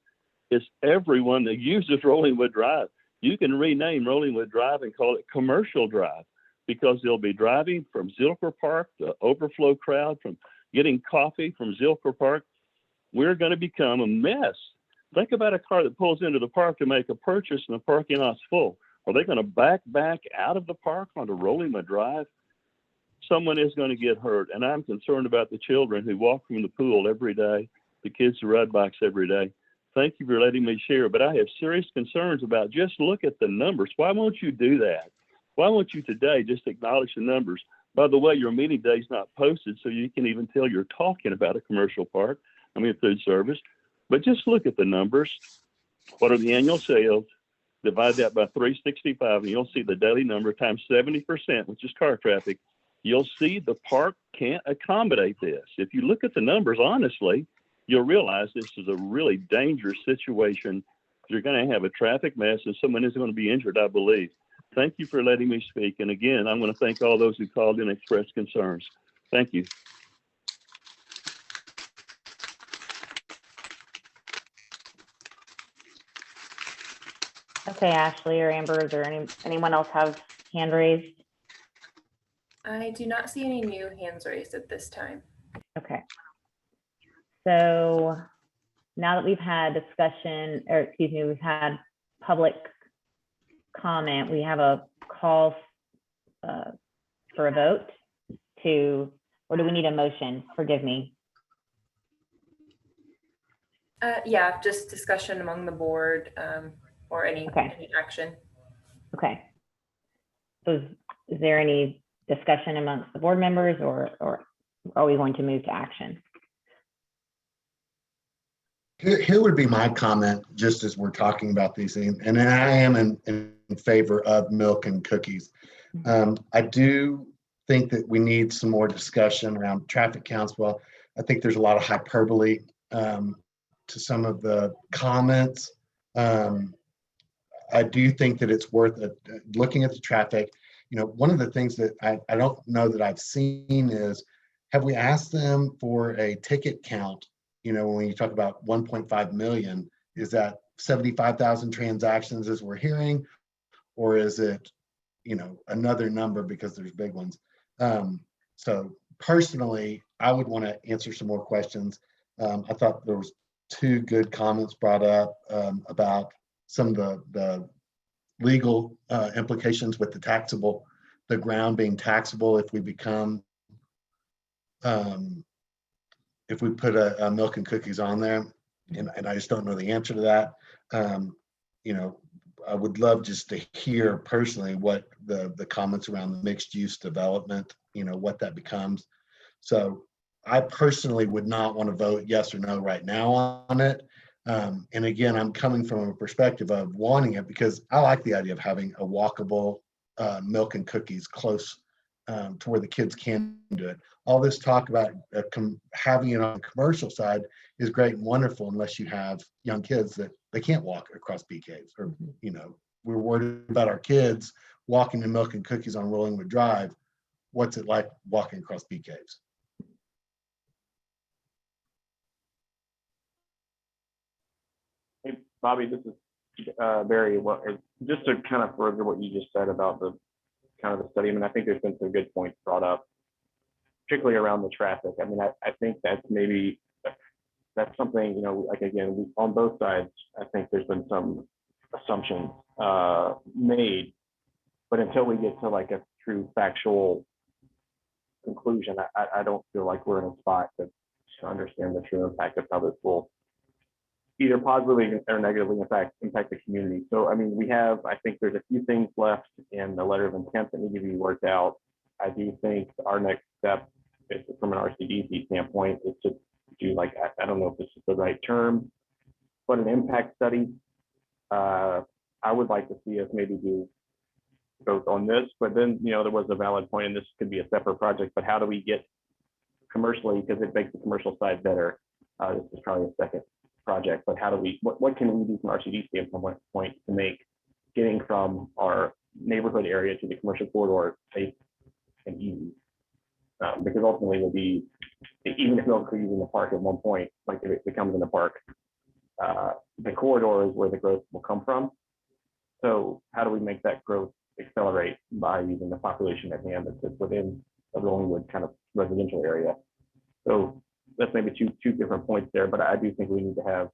It's everyone that uses Rollingwood Drive. You can rename Rollingwood Drive and call it Commercial Drive, because they'll be driving from Zilker Park, the overflow crowd from getting coffee from Zilker Park. We're going to become a mess. Think about a car that pulls into the park to make a purchase and the parking lot's full. Are they going to back out of the park onto Rollingwood Drive? Someone is going to get hurt. And I'm concerned about the children who walk from the pool every day, the kids who ride bikes every day. Thank you for letting me share, but I have serious concerns about just look at the numbers. Why won't you do that? Why won't you today just acknowledge the numbers? By the way, your meeting day is not posted, so you can even tell you're talking about a commercial park, food service. But just look at the numbers. What are the annual sales? Divide that by 365, and you'll see the daily number times 70%, which is car traffic. You'll see the park can't accommodate this. If you look at the numbers honestly, you'll realize this is a really dangerous situation. You're going to have a traffic mess, and someone is going to be injured, I believe. Thank you for letting me speak. And again, I'm going to thank all those who called in and expressed concerns. Thank you. Okay, Ashley or Amber, is there anyone else have hand raised? I do not see any new hands raised at this time. Okay. So now that we've had discussion, or excuse me, we've had public comment, we have a call for a vote to, or do we need a motion? Forgive me. Yeah, just discussion among the board or any action. Okay. So is there any discussion amongst the board members, or are we going to move to action? Here would be my comment, just as we're talking about these things, and I am in favor of milk and cookies. I do think that we need some more discussion around traffic counts. Well, I think there's a lot of hyperbole to some of the comments. I do think that it's worth looking at the traffic. You know, one of the things that I don't know that I've seen is, have we asked them for a ticket count? You know, when you talk about 1.5 million, is that 75,000 transactions as we're hearing, or is it, you know, another number because there's big ones? So personally, I would want to answer some more questions. I thought there was 2 good comments brought up about some of the legal implications with the ground being taxable if we become, if we put a milk and cookies on there, and I just don't know the answer to that. You know, I would love just to hear personally what the comments around the mixed use development, you know, what that becomes. So I personally would not want to vote yes or no right now on it. And again, I'm coming from a perspective of wanting it because I like the idea of having a walkable milk and cookies close to where the kids can do it. All this talk about having it on the commercial side is great and wonderful unless you have young kids that they can't walk across bee caves, or, you know, we're worried about our kids walking to milk and cookies on Rollingwood Drive. What's it like walking across bee caves? Hey, Bobby, this is Barry. Well, just to kind of further what you just said about the kind of the study, I mean, I think there's been some good points brought up, particularly around the traffic. I mean, I think that's something, you know, like, again, on both sides, I think there's been some assumptions made, but until we get to like a true factual conclusion, I don't feel like we're in a spot to understand the true impact of how this will either positively or negatively impact the community. So, I mean, I think there's a few things left in the letter of intent that need to be worked out. I do think our next step is, from an RCDC standpoint, is to do, like, I don't know if this is the right term, but an impact study. I would like to see us maybe do both on this, but then, you know, there was a valid point, and this could be a separate project, but how do we get commercially, because it makes the commercial side better. This is probably a second project, but how do we, what can we do from RCD standpoint to make getting from our neighborhood area to the commercial corridor safe and easy? Because ultimately we'll be, even if we're using the park at one point, like if it becomes in the park, the corridor is where the growth will come from. So how do we make that growth accelerate by using the population at hand that sits within the Rollingwood kind of residential area? So that's maybe two different points there, but I do think we need to have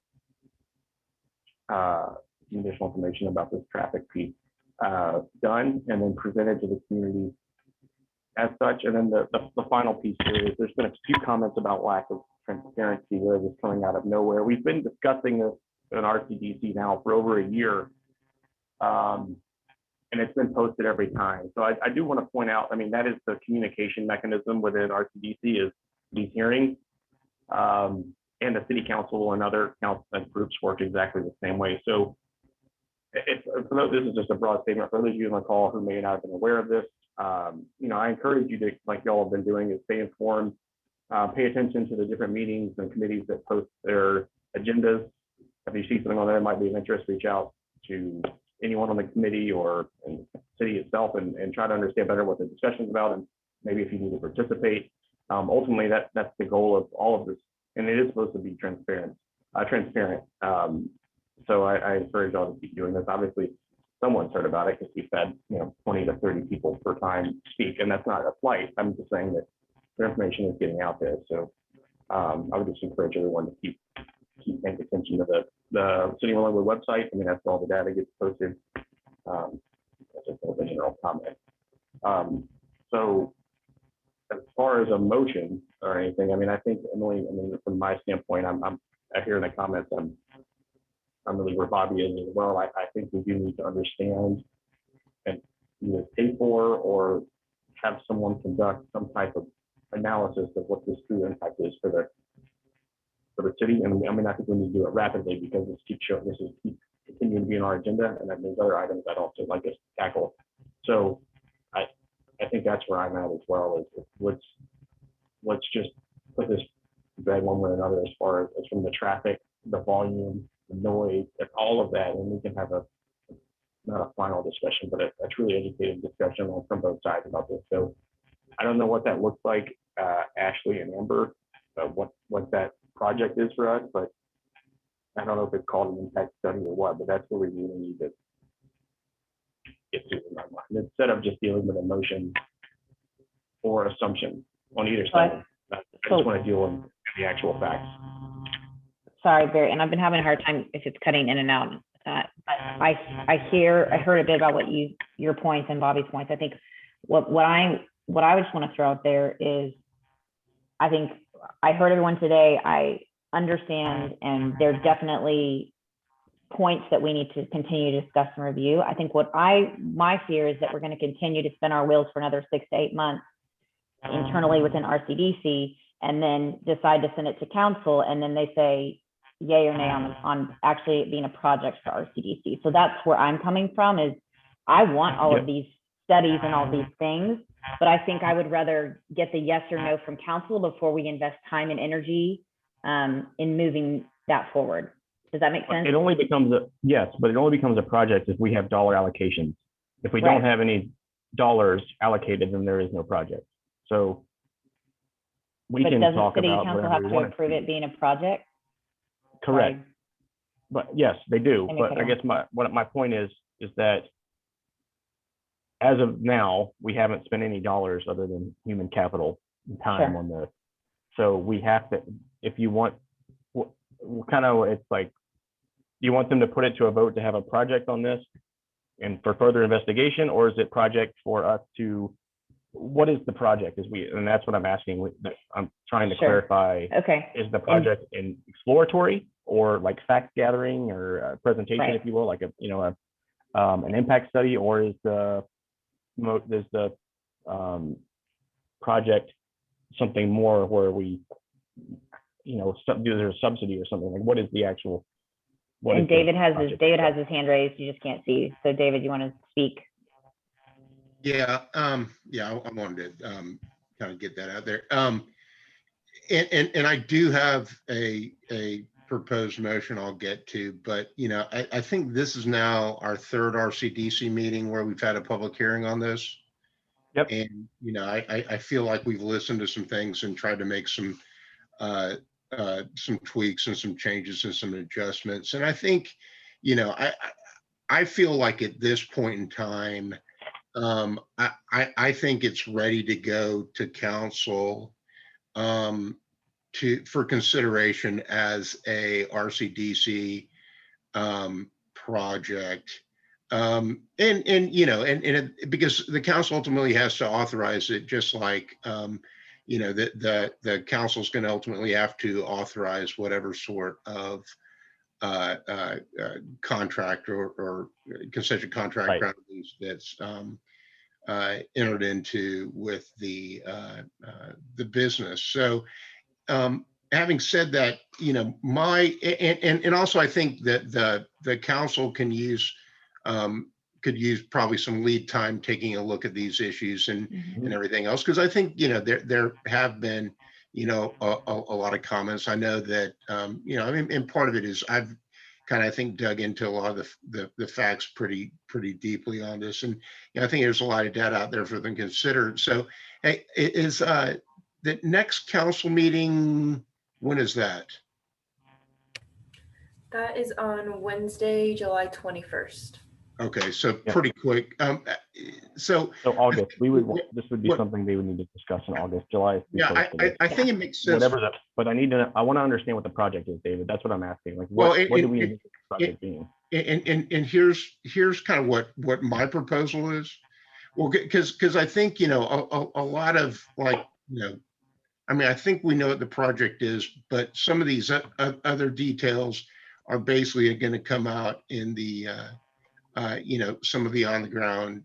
some additional information about this traffic piece done and then presented to the community as such. And then the final piece here is there's been a few comments about lack of transparency where this coming out of nowhere. We've been discussing this in RCDC now for over a year. And it's been posted every time. So I do want to point out, I mean, that is the communication mechanism within RCDC is these hearings. And the city council and other council groups work exactly the same way. So this is just a broad statement for those of you on the call who may not have been aware of this. You know, I encourage you to, like y'all have been doing, is stay informed, pay attention to the different meetings and committees that post their agendas. If you see something on there that might be of interest, reach out to anyone on the committee or in the city itself and try to understand better what the discussion is about, and maybe if you need to participate. Ultimately, that's the goal of all of this, and it is supposed to be transparent. So I encourage y'all to keep doing this. Obviously, someone's heard about it because we've had 20 to 30 people per time speak, and that's not a slight. I'm just saying that the information is getting out there. So I would just encourage everyone to keep paying attention to the City of Rollingwood website. I mean, that's where all the data gets posted. That's just a general comment. So as far as a motion or anything, I mean, I think, Emily, I mean, from my standpoint, I hear in the comments, I'm really where Bobby is as well. I think we do need to understand and either pay for or have someone conduct some type of analysis of what this true impact is for the city. And I mean, I think we need to do it rapidly because this keeps continuing to be on our agenda, and that means other items I'd also like us to tackle. So I think that's where I'm at as well. Is let's just put this to bed one way or another as far as from the traffic, the volume, the noise, and all of that, and we can have not a final discussion, but a truly educated discussion from both sides about this. So I don't know what that looks like, Ashley and Amber, what that project is for us, but I don't know if it's called an impact study or what, but that's what we really need to get to in my mind, instead of just dealing with emotion or assumption on either side. I just want to deal with the actual facts. Sorry, Barry, and I've been having a hard time if it's cutting in and out. But I heard a bit about what your points and Bobby's points. I think what I just want to throw out there is, I think I heard everyone today. I understand, and there's definitely points that we need to continue to discuss and review. I think my fear is that we're going to continue to spin our wheels for another 6 to 8 months internally within RCDC, and then decide to send it to council, and then they say yay or nay on actually it being a project for RCDC. So that's where I'm coming from, is I want all of these studies and all these things, but I think I would rather get the yes or no from council before we invest time and energy in moving that forward. Does that make sense? It only becomes but it only becomes a project if we have dollar allocations. If we don't have any dollars allocated, then there is no project. So we can talk about. But doesn't city council have to approve it being a project? Correct. But yes, they do. But I guess my point is that as of now, we haven't spent any dollars other than human capital and time on this. So we have to, if you want, kind of, it's like, do you want them to put it to a vote to have a project on this and for further investigation, or is it project for us to, what is the project? And that's what I'm asking. I'm trying to clarify. Okay. Is the project in exploratory or like fact gathering or a presentation, if you will, like an impact study, or is the project something more where we, there's a subsidy or something? Like, what is the actual? And David has his hand raised. You just can't see. So David, you want to speak? Yeah, I wanted to kind of get that out there. And I do have a proposed motion I'll get to, but I think this is now our third RCDC meeting where we've had a public hearing on this. Yep. And I feel like we've listened to some things and tried to make some tweaks and some changes and some adjustments. And I think, I feel like at this point in time, I think it's ready to go to council for consideration as a RCDC project. And because the council ultimately has to authorize it, just like the council's going to ultimately have to authorize whatever sort of contract or concession contract ground lease that's entered into with the business. So having said that, and also I think that the council could use probably some lead time taking a look at these issues and everything else, because I think there have been a lot of comments. I know that and part of it is I've kind of, I think, dug into a lot of the facts pretty deeply on this, and I think there's a lot of data out there for them to consider. So hey, is the next council meeting, when is that? That is on Wednesday, July 21st. Okay, so pretty quick. So August, this would be something they would need to discuss in August, July. Yeah, I think it makes sense. But I want to understand what the project is, David. That's what I'm asking. Like, what do we envision the project being? And here's kind of what my proposal is. Well, because I think a lot of I think we know what the project is, but some of these other details are basically going to come out in the some of the on the ground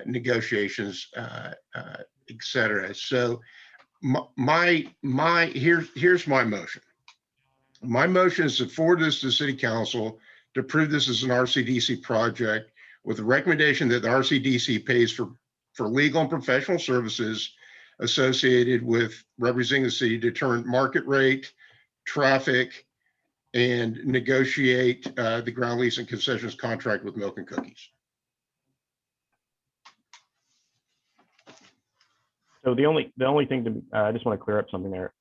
negotiations, et cetera. So here's my motion. My motion is to forward this to the city council to approve this as an RCDC project with the recommendation that the RCDC pays for legal and professional services associated with representing the city to determine market rate, traffic, and negotiate the ground lease and concessions contract with Milk and Cookies. So the only thing I just want to clear up something there.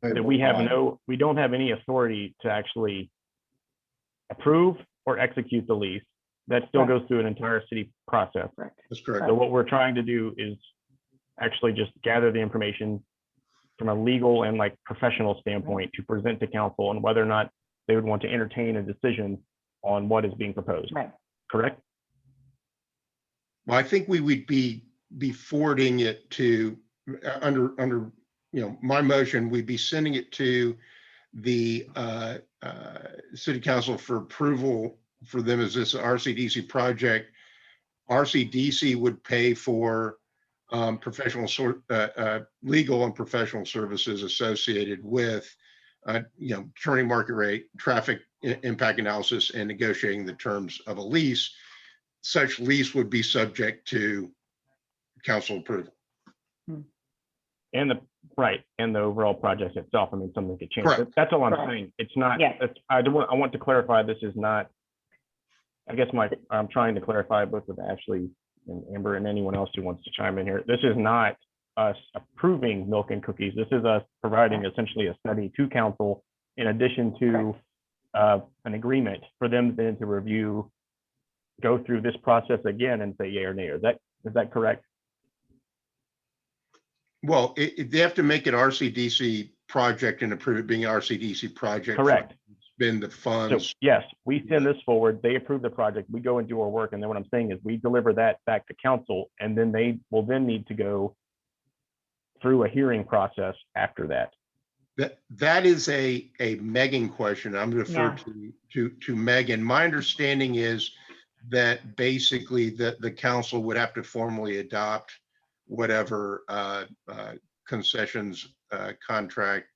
That we don't have any authority to actually approve or execute the lease. That still goes through an entire city process. That's correct. So what we're trying to do is actually just gather the information from a legal and professional standpoint to present to council on whether or not they would want to entertain a decision on what is being proposed. Right. Correct? Well, I think we would be forwarding it to under my motion. We'd be sending it to the city council for approval for them as this RCDC project. RCDC would pay for legal and professional services associated with determining market rate, traffic impact analysis, and negotiating the terms of a lease. Such lease would be subject to council approval. And the overall project itself. I mean, something could change. Correct. That's all I'm saying. It's not. Yeah. I want to clarify. This is not. I guess I'm trying to clarify both with Ashley and Amber and anyone else who wants to chime in here. This is not us approving Milk and Cookies. This is us providing essentially a study to council in addition to an agreement for them then to review, go through this process again and say yay or nay. Is that correct? Well, they have to make an RCDC project and approve it being an RCDC project. Correct. Spend the funds. So yes, we send this forward, they approve the project, we go and do our work, and then what I'm saying is we deliver that back to council, and then they will then need to go through a hearing process after that. That is a Megan question. I'm going to refer to Megan. My understanding is that basically the council would have to formally adopt whatever concessions contract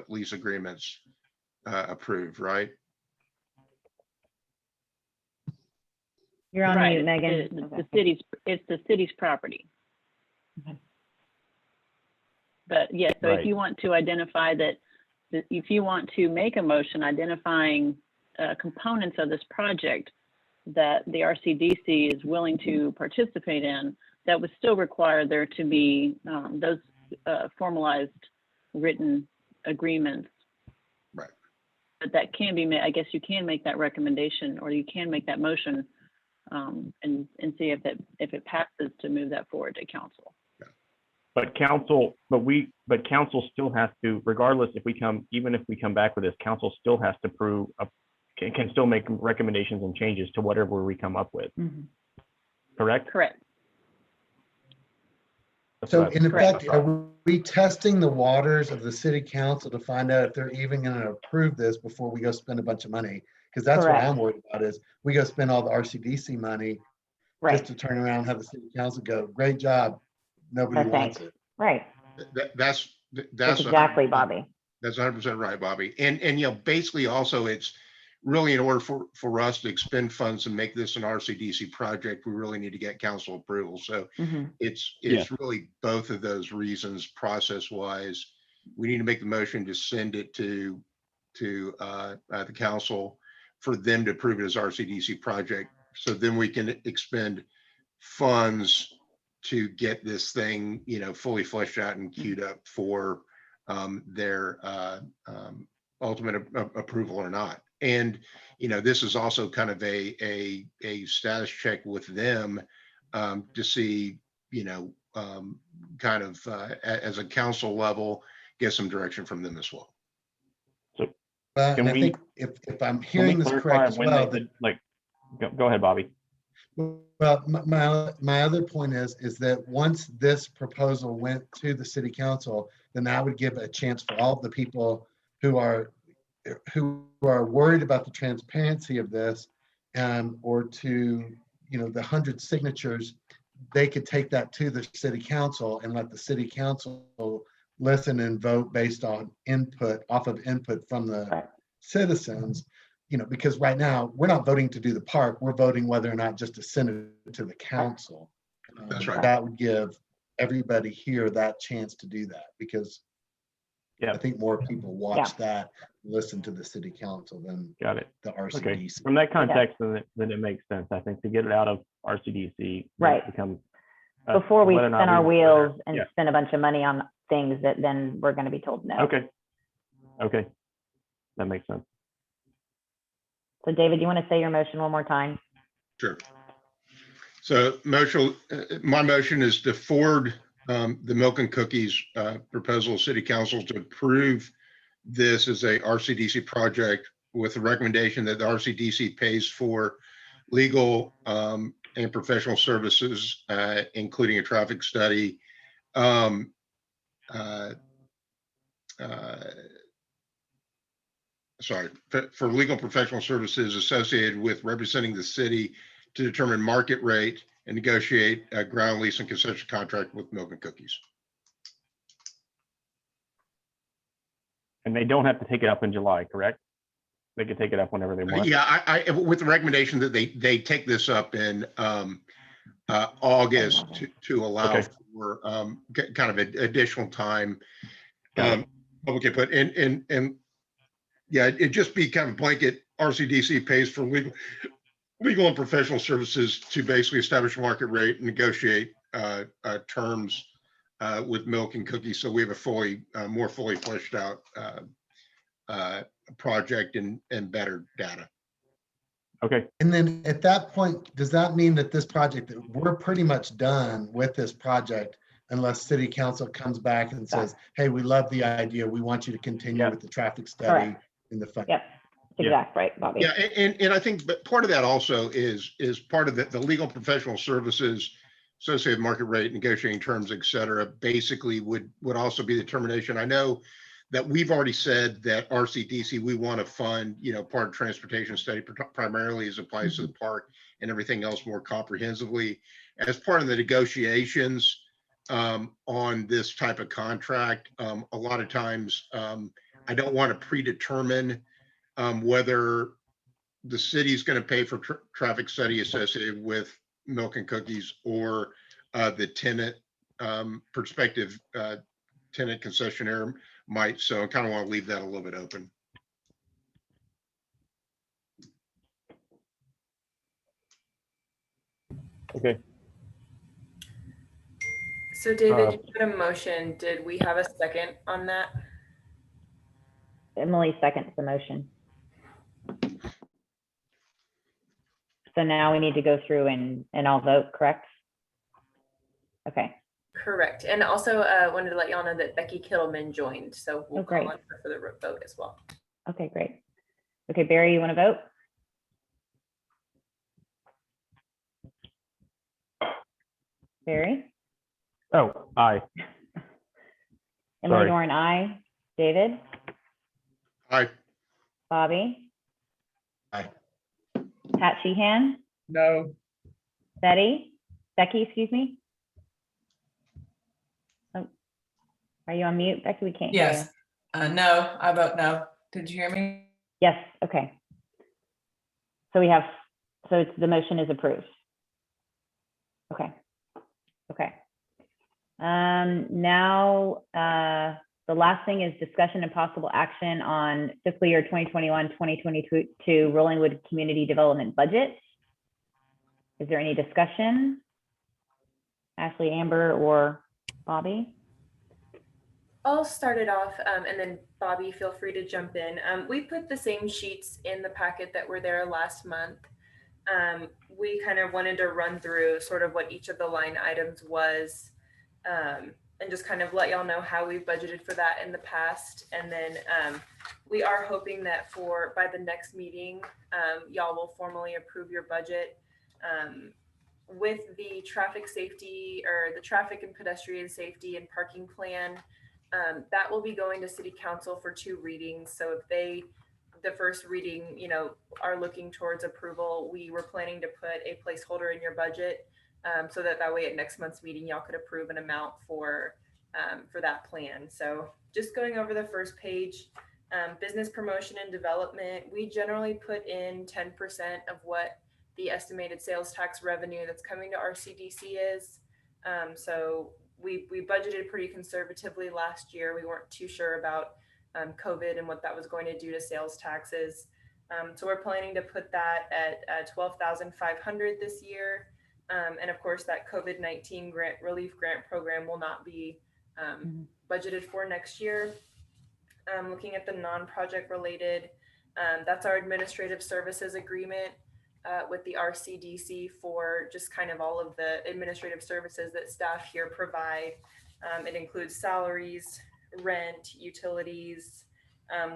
lease agreements approved, right? You're on Right. mute, Megan. It's the city's property. Okay. But yes, so Right. if you want to identify if you want to make a motion identifying components of this project that the RCDC is willing to participate in, that would still require there to be those formalized written agreements. Right. But that can be made, I guess you can make that recommendation, or you can make that motion and see if it passes to move that forward to council. But council still has to, regardless even if we come back with this, council still has to can still make recommendations and changes to whatever we come up with. Mhm. Correct? Correct. So in effect, are we testing the waters of the city council to find out if they're even going to approve this before we go spend a bunch of money? Because that's what I'm worried about is we go spend all the RCDC money just to turn around and have the city council go, great job. Nobody wants it. Right. That's exactly, Bobby. That's 100% right, Bobby. And basically also it's really in order for us to expend funds and make this an RCDC project, we really need to get council approval. So it's really both of those reasons process wise. We need to make the motion to send it to the council for them to approve it as RCDC project. So then we can expend funds to get this thing, fully fleshed out and queued up for their ultimate approval or not. And this is also kind of a status check with them to see, kind of as a council level, get some direction from them as well. So and I think if I'm hearing this correct as well, go ahead, Bobby. Well, my other point is that once this proposal went to the city council, then that would give a chance for all of the people who are worried about the transparency of this, or to the 100 signatures, they could take that to the city council and let the city council listen and vote based on input from the citizens. Because right now we're not voting to do the park, we're voting whether or not just to send it to the council. That's right. That would give everybody here that chance to do that, because I think more people watch that, listen to the city council than the RCDC. Okay. From that context, then it makes sense, I think, to get it out of RCDC. Become, before we spin our wheels and spend a bunch of money on things that then we're going to be told no. Okay. That makes sense. So David, you want to say your motion one more time? Sure. So my motion is to forward the Milk and Cookies proposal to City Council to approve this as a RCDC project with the recommendation that the RCDC pays for legal and professional services, including a traffic study, for legal professional services associated with representing the city to determine market rate and negotiate a ground lease and concession contract with Milk and Cookies. And they don't have to take it up in July, correct? They can take it up whenever they want. Yeah, I with the recommendation that they take this up in August to allow for kind of additional time. Public input and yeah, it'd just be kind of blanket RCDC pays for legal and professional services to basically establish a market rate and negotiate terms with Milk and Cookies. So we have a more fully fleshed out project and better data. Okay. And then at that point, does that mean that this project, that we're pretty much done with this project unless city council comes back and says, hey, we love the idea, we want you to continue with the traffic study in the fund? Yep. Exactly right, Bobby. Yeah, and I think but part of that also is part of the legal professional services associated market rate, negotiating terms, et cetera, basically would also be the determination. I know that we've already said that RCDC, we want to fund, part of transportation study primarily as applies to the park and everything else more comprehensively. As part of the negotiations on this type of contract, a lot of times I don't want to predetermine whether the city is going to pay for traffic study associated with Milk and Cookies or the tenant prospective tenant concessionaire might. So I kind of want to leave that a little bit open. Okay. So David, you put a motion. Did we have a second on that? Emily seconds the motion. So now we need to go through and all vote, correct? Okay. Correct. And also wanted to let y'all know that Becky Kittleman joined. So we'll call on her for the vote as well. Okay, great. Okay, Barry, you want to vote? Barry? Oh, aye. Emily Sorry. Doran, aye. David? Aye. Bobby? Aye. Pat Sheehan? No. Becky, excuse me. Oh, are you on mute, Becky? We can't hear Yes. you. No, I vote no. Did you hear me? Yes, okay. So the motion is approved. Okay. Okay. Now, the last thing is discussion and possible action on fiscal year 2021-2022 Rollingwood Community Development Budget. Is there any discussion? Ashley, Amber, or Bobby? I'll start it off, and then Bobby, feel free to jump in. We put the same sheets in the packet that were there last month. We kind of wanted to run through sort of what each of the line items was, and just kind of let y'all know how we've budgeted for that in the past. And then we are hoping that by the next meeting, y'all will formally approve your budget. With the traffic safety or the traffic and pedestrian safety and parking plan, that will be going to City Council for 2 readings. So if the first reading, are looking towards approval, we were planning to put a placeholder in your budget so that way at next month's meeting, y'all could approve an amount for that plan. So just going over the first page, business promotion and development, we generally put in 10% of what the estimated sales tax revenue that's coming to RCDC is. So we budgeted pretty conservatively last year. We weren't too sure about COVID and what that was going to do to sales taxes. So we're planning to put that at $12,500 this year. And of course, that COVID-19 relief grant program will not be budgeted for next year. Looking at the non-project related, that's our administrative services agreement with the RCDC for just kind of all of the administrative services that staff here provide. It includes salaries, rent, utilities,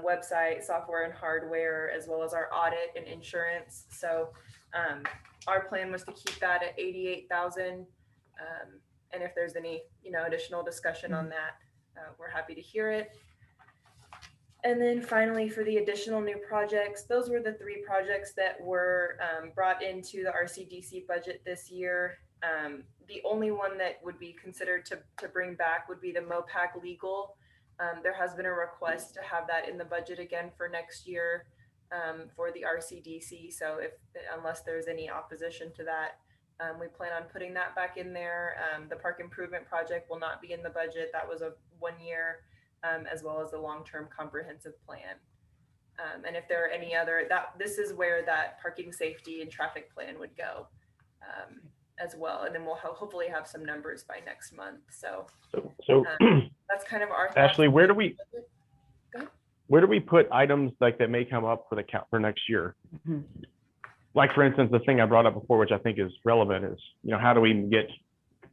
website, software and hardware, as well as our audit and insurance. So our plan was to keep that at 88,000. And if there's any, additional discussion on that, we're happy to hear it. And then finally, for the additional new projects, those were the 3 projects that were brought into the RCDC budget this year. The only one that would be considered to bring back would be the MOPAC legal. There has been a request to have that in the budget again for next year for the RCDC. So unless there's any opposition to that, we plan on putting that back in there. The park improvement project will not be in the budget. That was a 1 year. As well as the long-term comprehensive plan. And if there are any other, this is where that parking safety and traffic plan would go as well. And then we'll hopefully have some numbers by next month. So that's kind of our thoughts. Ashley, where do we put items like that may come up for next year? Mm-hmm. Like for instance, the thing I brought up before, which I think is relevant, is how do we get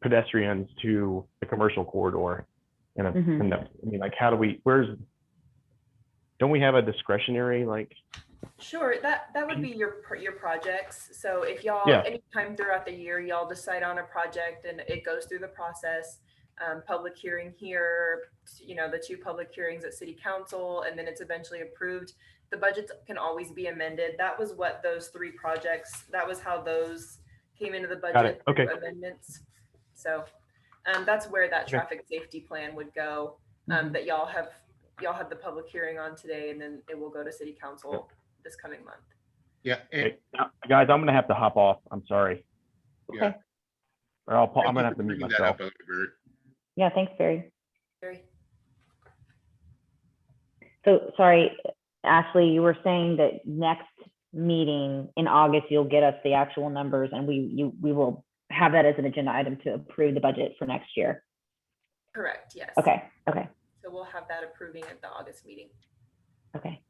pedestrians to the commercial corridor? And how do we? Don't we have a discretionary Sure, that would be your projects. So if y'all anytime throughout the year y'all decide on a project and it goes through the process, public hearing here, the 2 public hearings at City Council, and then it's eventually approved. The budgets can always be amended. That was what those 3 projects. That was how those came into the budget amendments. So. That's where that traffic safety plan would go. That y'all have the public hearing on today, and then it will go to City Council this coming month. Yeah, guys, I'm gonna have to hop off. I'm sorry. Yeah. Or I'm gonna have to mute myself. Yeah, thanks, Barry. Barry. So sorry, Ashley, you were saying that next meeting in August you'll get us the actual numbers, and we will have that as an agenda item to approve the budget for next year. Correct, yes. Okay. So we'll have that approving at the August meeting. Okay.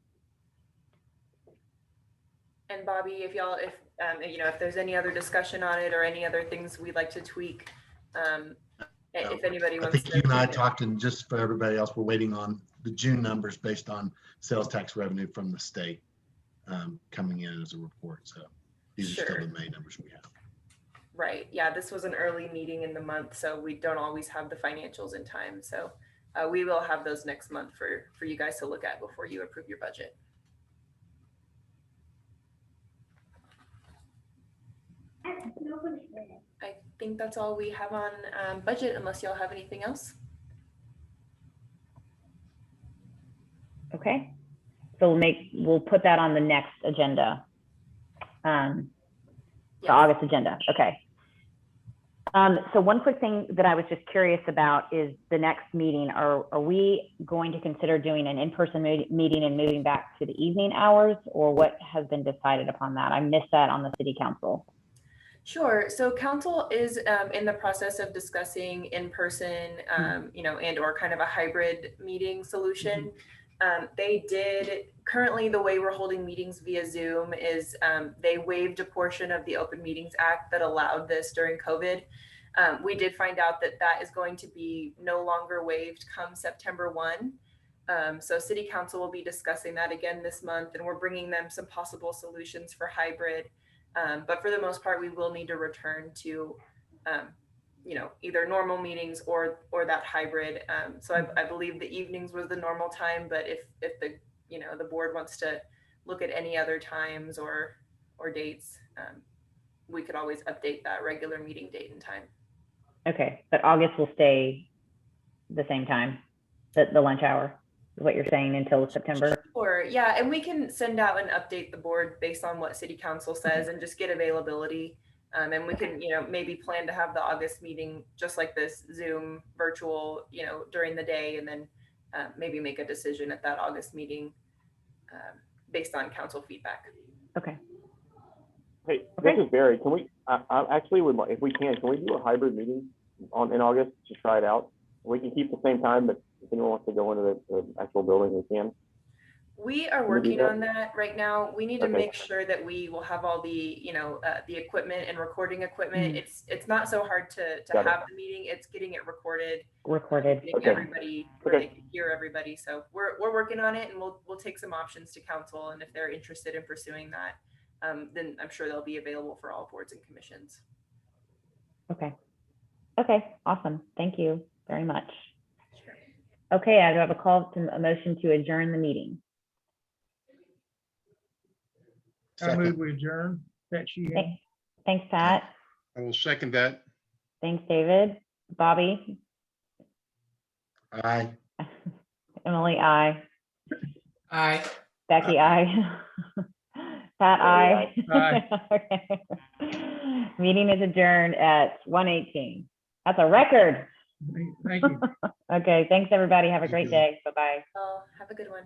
And Bobby, if y'all, if if there's any other discussion on it or any other things we'd like to tweak, if anybody I wants think to. you and I talked, and just for everybody else, we're waiting on the June numbers based on sales tax revenue from the state coming in as a report. So these are still the May numbers we have. Right. Yeah, this was an early meeting in the month, so we don't always have the financials in time. So we will have those next month for you guys to look at before you approve your budget. I think that's all we have on budget, unless y'all have anything else. Okay, so we'll put that on the next agenda, the August agenda. Okay. So one quick thing that I was just curious about is the next meeting. Are we going to consider doing an in-person meeting and moving back to the evening hours, or what has been decided upon that? I missed that on the city council. Sure. So council is in the process of discussing in-person, and or kind of a hybrid meeting solution. They did, currently the way we're holding meetings via Zoom is they waived a portion of the Open Meetings Act that allowed this during COVID. We did find out that that is going to be no longer waived come September 1. So city council will be discussing that again this month, and we're bringing them some possible solutions for hybrid. But for the most part, we will need to return to, either normal meetings or that hybrid. So I believe the evenings was the normal time, but if the board wants to look at any other times or dates, we could always update that regular meeting date and time. Okay, but August will stay the same time, the lunch hour, is what you're saying, until September? Sure, yeah, and we can send out and update the board based on what city council says and just get availability. And we can, maybe plan to have the August meeting just like this, Zoom, virtual, during the day, and then maybe make a decision at that August meeting based on council feedback. Okay. Hey, this is Barry. Can we, I actually would, if we can we do a hybrid meeting in August to try it out? We can keep the same time, but if anyone wants to go into the actual building, we can. We are working on that right now. We need to Okay. make sure that we will have all the, the equipment and recording equipment. It's not so hard to have the meeting. It's getting it recorded. Getting Okay. everybody where they can hear everybody. So we're working on it, and we'll take some options to council. And if they're interested in pursuing that, then I'm sure they'll be available for all boards and commissions. Okay. Okay, awesome. Thank you very much. Okay, I have a motion to adjourn the meeting. I move we adjourn. Pat Sheehan. Thanks, Pat. I will second that. Thanks, David. Bobby? Aye. Emily, aye. Aye. Becky, aye. Pat, aye. Aye. Okay. Meeting is adjourned at 1:18. That's a record. Thank you. Okay, thanks, everybody. Have a great day. Bye-bye. Oh, have a good one.